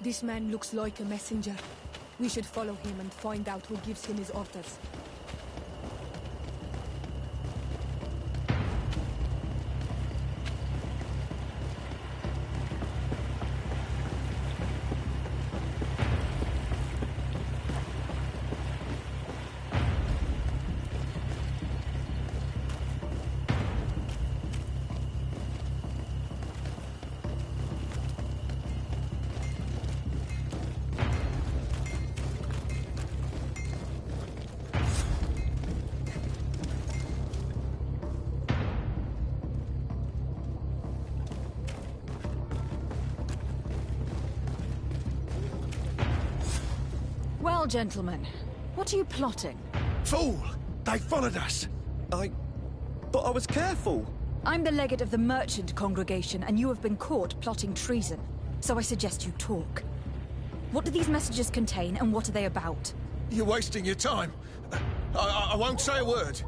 This man looks like a messenger. We should follow him and find out who gives him his orders. Well, gentlemen, what are you plotting? Fool! They followed us! But I was careful! I'm the legate of the merchant congregation, and you have been caught plotting treason. So I suggest you talk. What do these messages contain, and what are they about? You're wasting your time. I won't say a word.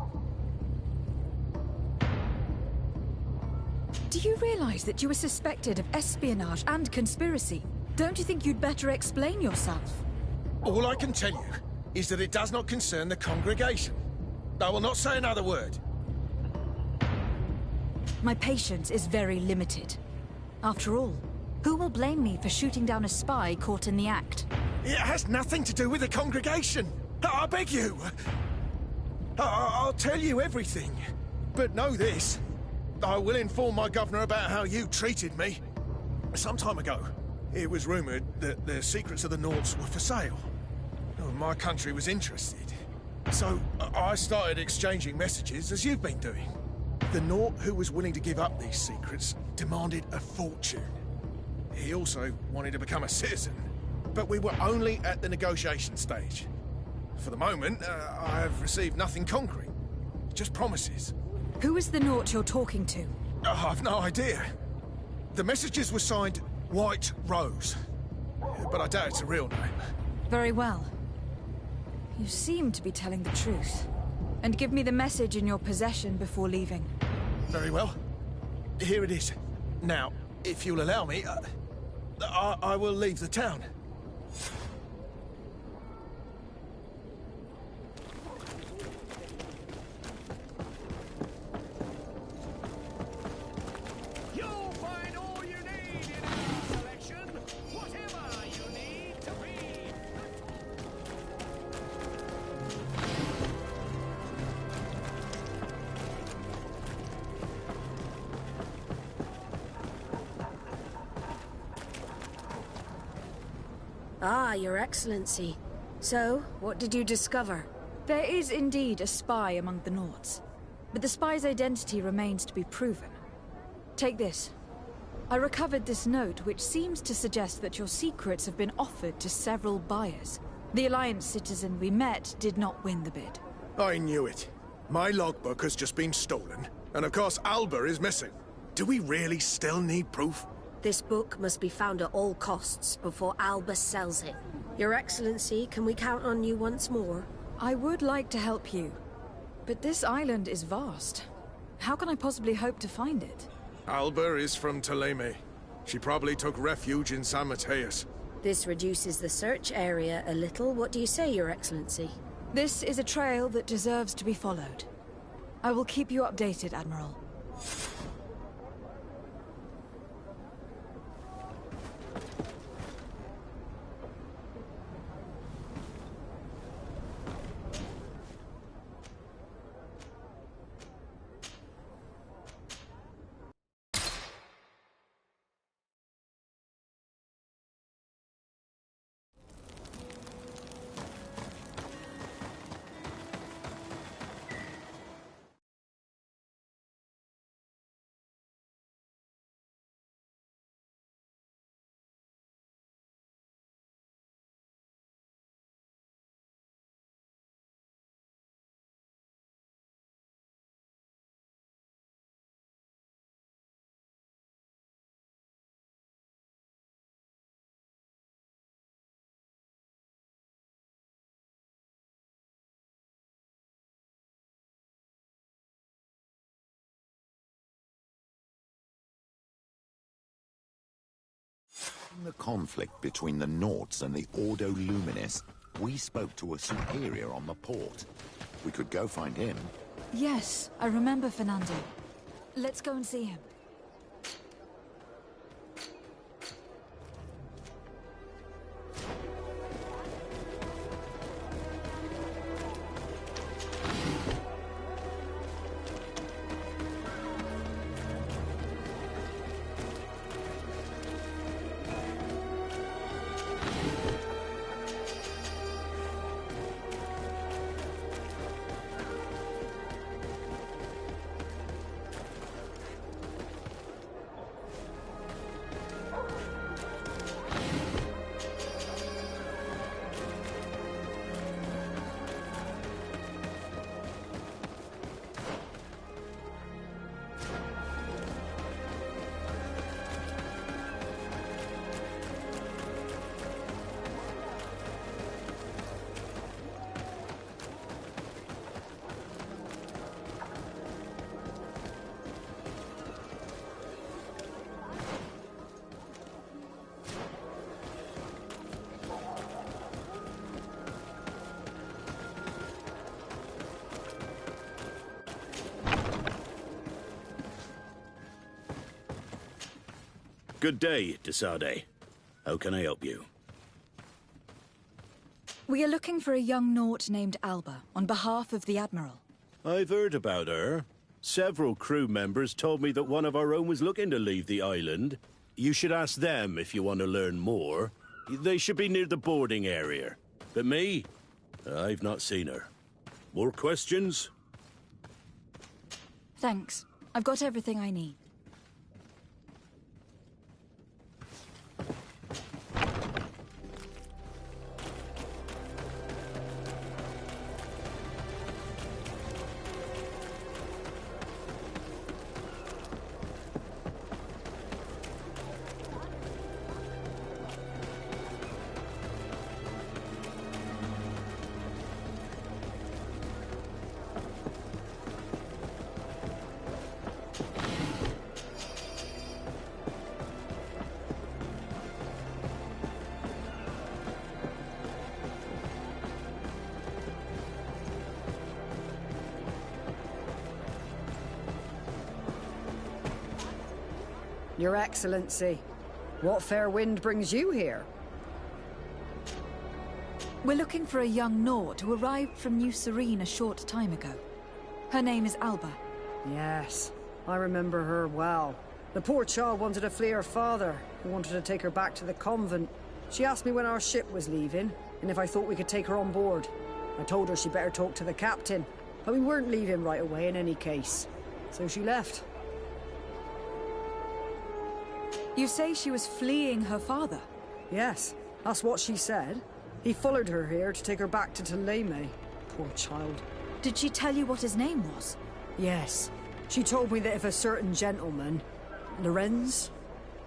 Do you realize that you were suspected of espionage and conspiracy? Don't you think you'd better explain yourself? All I can tell you is that it does not concern the congregation. I will not say another word. My patience is very limited. After all, who will blame me for shooting down a spy caught in the act? It has nothing to do with the congregation. I beg you. I'll tell you everything. But know this. I will inform my governor about how you treated me. Some time ago, it was rumored that the secrets of the Nords were for sale. My country was interested. So I started exchanging messages as you've been doing. The Nort who was willing to give up these secrets demanded a fortune. He also wanted to become a citizen, but we were only at the negotiation stage. For the moment, I have received nothing concrete, just promises. Who is the Nort you're talking to? I've no idea. The messages were signed White Rose, but I doubt it's a real name. Very well. You seem to be telling the truth. And give me the message in your possession before leaving. Very well. Here it is. Now, if you'll allow me, I will leave the town. You'll find all you need in our collection, whatever you need to read. Ah, Your Excellency. So, what did you discover? There is indeed a spy among the Nords, but the spy's identity remains to be proven. Take this. I recovered this note, which seems to suggest that your secrets have been offered to several buyers. The Alliance citizen we met did not win the bid. I knew it. My logbook has just been stolen, and of course Alba is missing. Do we really still need proof? This book must be found at all costs before Alba sells it. Your Excellency, can we count on you once more? I would like to help you, but this island is vast. How can I possibly hope to find it? Alba is from Ptolemy. She probably took refuge in San Mateus. This reduces the search area a little. What do you say, Your Excellency? This is a trail that deserves to be followed. I will keep you updated, Admiral. In the conflict between the Nords and the Ordo Luminis, we spoke to a superior on the port. We could go find him. Yes, I remember Fernando. Let's go and see him. Good day, Desade. How can I help you? We are looking for a young Naut named Alba, on behalf of the Admiral. I've heard about her. Several crew members told me that one of our own was looking to leave the island. You should ask them if you want to learn more. They should be near the boarding area. But me? I've not seen her. More questions? Thanks. I've got everything I need. Your Excellency, what fair wind brings you here? We're looking for a young Naut who arrived from New Serene a short time ago. Her name is Alba. Yes, I remember her well. The poor child wanted to flee her father, who wanted to take her back to the convent. She asked me when our ship was leaving, and if I thought we could take her on board. I told her she'd better talk to the captain, but we weren't leaving right away in any case. So she left. You say she was fleeing her father? Yes, that's what she said. He followed her here to take her back to Thélème. Poor child. Did she tell you what his name was? Yes. She told me that if a certain gentleman... Lorenz?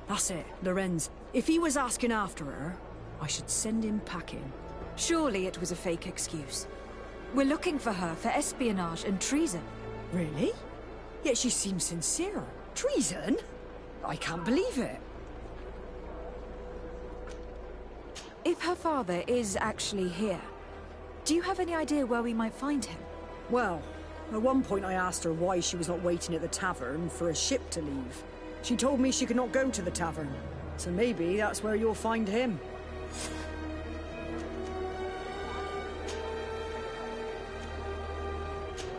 That's it, Lorenz. If he was asking after her, I should send him packing. Surely it was a fake excuse. We're looking for her for espionage and treason. Really? Yet she seems sincere. Treason? I can't believe it. If her father is actually here, do you have any idea where we might find him? Well, at one point I asked her why she was not waiting at the tavern for a ship to leave. She told me she could not go to the tavern, so maybe that's where you'll find him.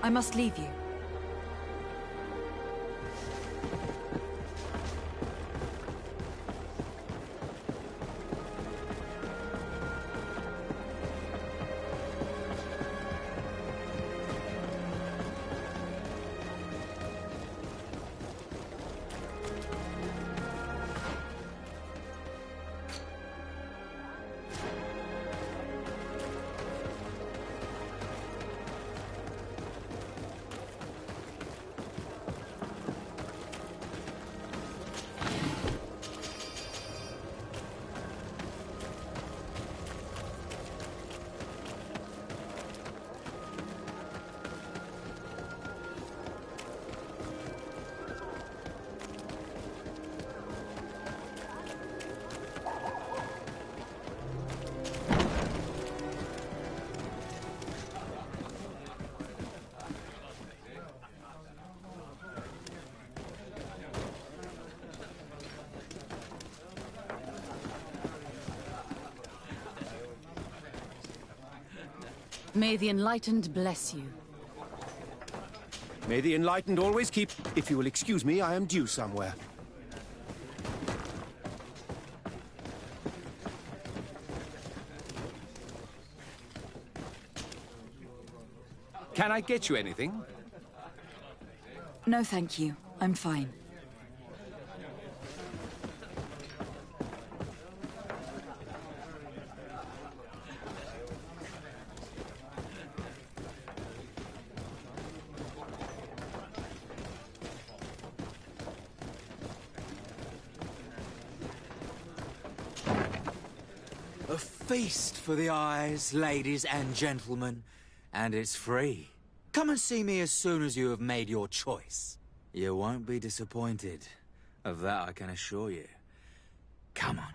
I must leave you. May the Enlightened bless you. May the Enlightened always keep... If you will excuse me, I am due somewhere. Can I get you anything? No, thank you. I'm fine. A feast for the eyes, ladies and gentlemen, and it's free. Come and see me as soon as you have made your choice. You won't be disappointed. Of that I can assure you. Come on.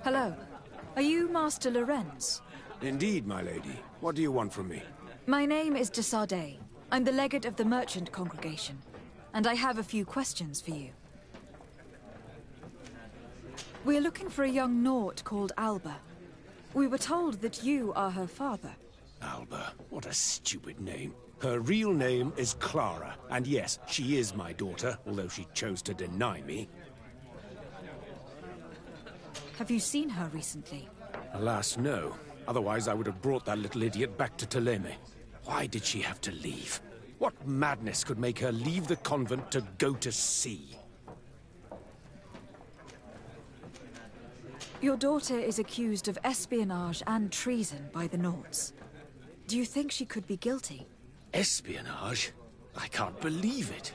Hello. Are you Master Lorenz? Indeed, my lady. What do you want from me? My name is de Sardet. I'm the legate of the merchant congregation, and I have a few questions for you. We're looking for a young Naut called Alba. We were told that you are her father. Alba. What a stupid name. Her real name is Clara, and yes, she is my daughter, although she chose to deny me. Have you seen her recently? Alas, no. Otherwise, I would have brought that little idiot back to Theleme. Why did she have to leave? What madness could make her leave the convent to go to sea? Your daughter is accused of espionage and treason by the Nauts. Do you think she could be guilty? Espionage? I can't believe it.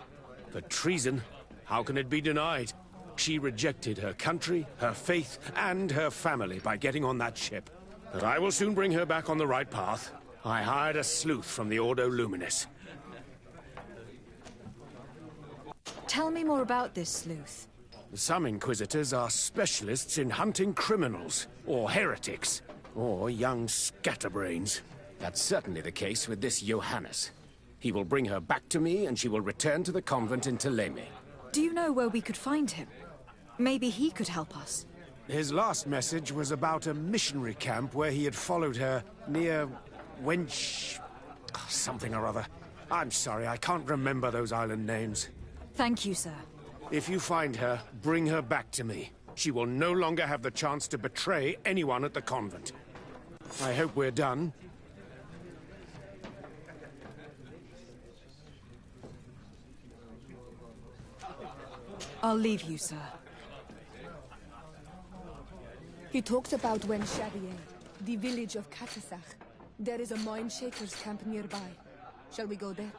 For treason, how can it be denied? She rejected her country, her faith, and her family by getting on that ship. But I will soon bring her back on the right path. I hired a sleuth from the Ordo Luminis. Tell me more about this sleuth. Some Inquisitors are specialists in hunting criminals, or heretics, or young scatterbrains. That's certainly the case with this Johannes. He will bring her back to me, and she will return to the convent in Theleme. Do you know where we could find him? Maybe he could help us. His last message was about a missionary camp where he had followed her near Wench... something or other. I'm sorry, I can't remember those island names. Thank you, sir. If you find her, bring her back to me. She will no longer have the chance to betray anyone at the convent. I hope we're done. I'll leave you, sir. He talks about Wenchavier, the village of Katasach. There is a mine shaker's camp nearby. Shall we go there?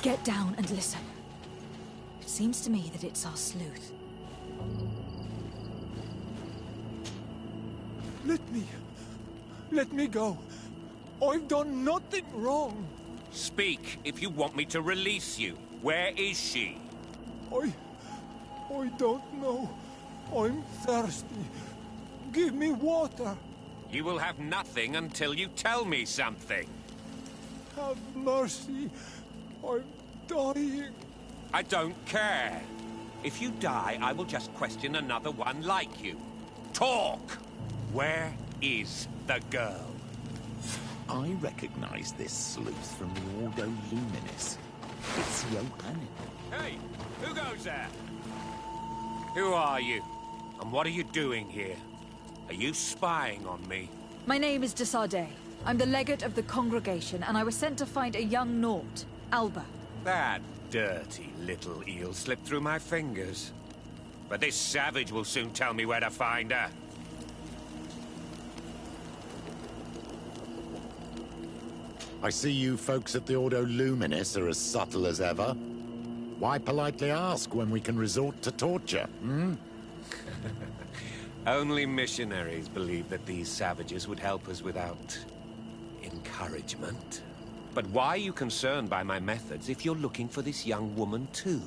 Get down and listen. It seems to me that it's our sleuth. Let me go. I've done nothing wrong. Speak if you want me to release you. Where is she? I don't know. I'm thirsty. give me water. You will have nothing until you tell me something. Have mercy. I'm dying. I don't care. If you die, I will just question another one like you. Talk! Where is the girl? I recognize this sleuth from the Ordo Luminis. It's Johannes. Hey, who goes there? Who are you? And what are you doing here? Are you spying on me? My name is de Sardet. I'm the legate of the congregation, and I was sent to find a young Naut, Alba. That dirty little eel slipped through my fingers. But this savage will soon tell me where to find her. I see you folks at the Ordo Luminis are as subtle as ever. Why politely ask when we can resort to torture, hmm? Only missionaries believe that these savages would help us without encouragement. But why are you concerned by my methods if you're looking for this young woman too?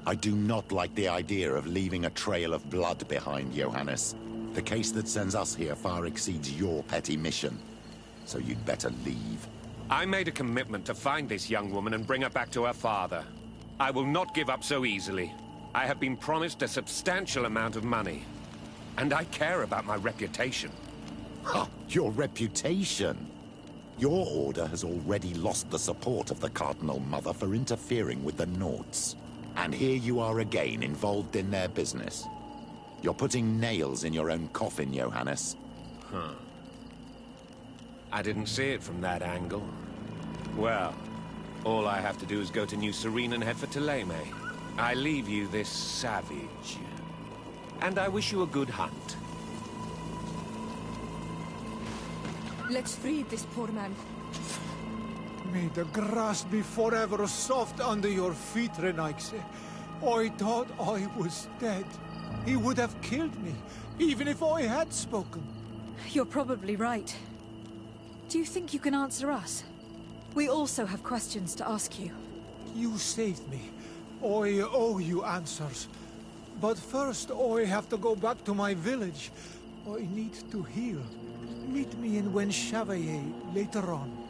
I do not like the idea of leaving a trail of blood behind, Johannes. The case that sends us here far exceeds your petty mission. So you'd better leave. I made a commitment to find this young woman and bring her back to her father. I will not give up so easily. I have been promised a substantial amount of money. And I care about my reputation. Huh, your reputation? Your order has already lost the support of the Cardinal Mother for interfering with the Nauts. And here you are again, involved in their business. You're putting nails in your own coffin, Johannes. Huh. I didn't see it from that angle. Well, all I have to do is go to New Serene and head for Thélème. I leave you this savage. And I wish you a good hunt. Let's free this poor man. May the grass be forever soft under your feet, Renaigse. I thought I was dead. He would have killed me, even if I had spoken. You're probably right. Do you think you can answer us? We also have questions to ask you. You saved me. I owe you answers. But first, I have to go back to my village. I need to heal. Meet me in Wen Chevalier later on.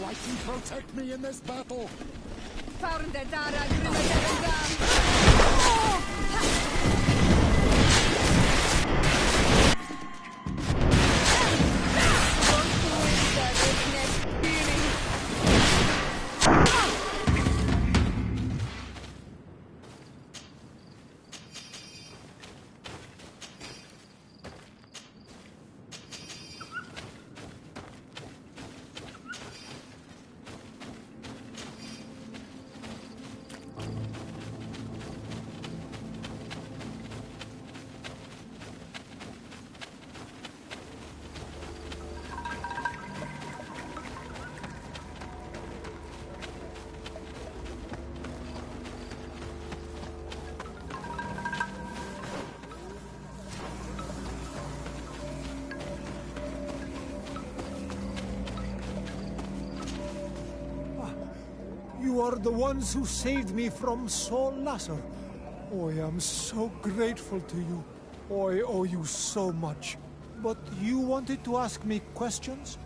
Enlightened protect me in this battle! You are the ones who saved me from Saul Lasser. I am so grateful to you. I owe you so much. But you wanted to ask me questions?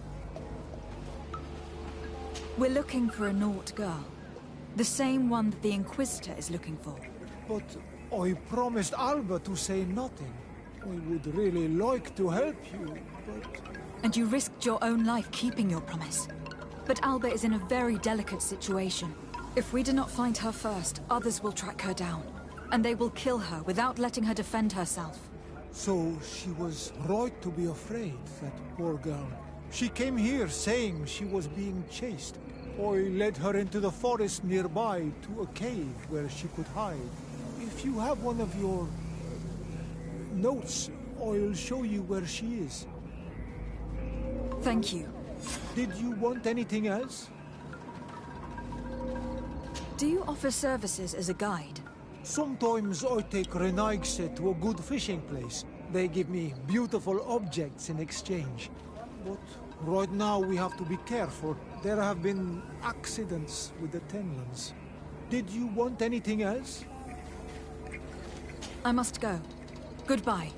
We're looking for a Nort girl. The same one that the Inquisitor is looking for. But I promised Alba to say nothing. I would really like to help you, but... And you risked your own life keeping your promise. But Alba is in a very delicate situation. If we do not find her first, others will track her down. And they will kill her without letting her defend herself. So she was right to be afraid, that poor girl. She came here saying she was being chased. I led her into the forest nearby to a cave where she could hide. If you have one of your... notes, I'll show you where she is. Thank you. Did you want anything else? Do you offer services as a guide? Sometimes I take Renaigse to a good fishing place. They give me beautiful objects in exchange. But right now we have to be careful. There have been accidents with the Tenlands. Did you want anything else? I must go. Goodbye.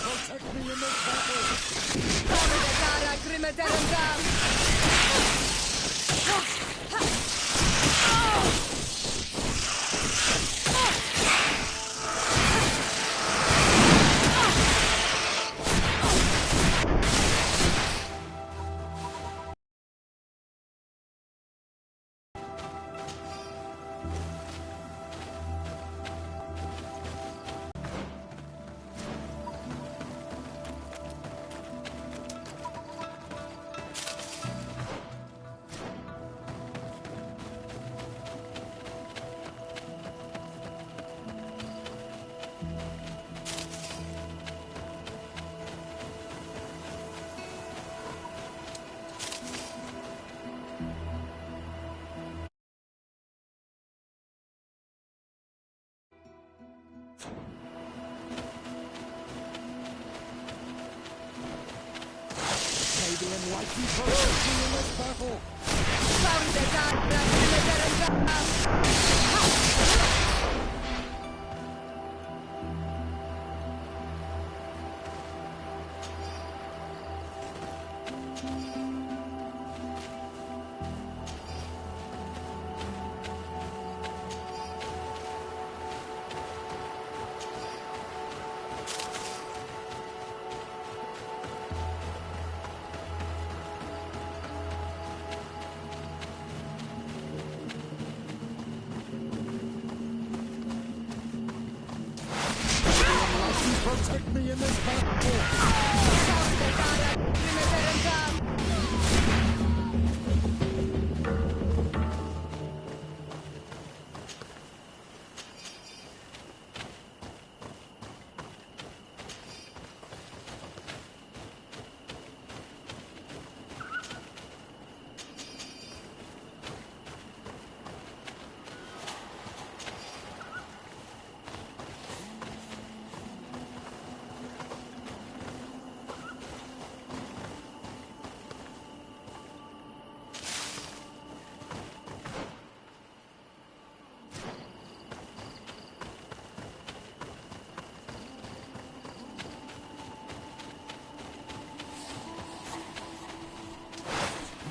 Protect me in this battle! May the enlightened protect me in this battle! me in this battle.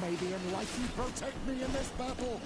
May the Enlightened protect me in this battle!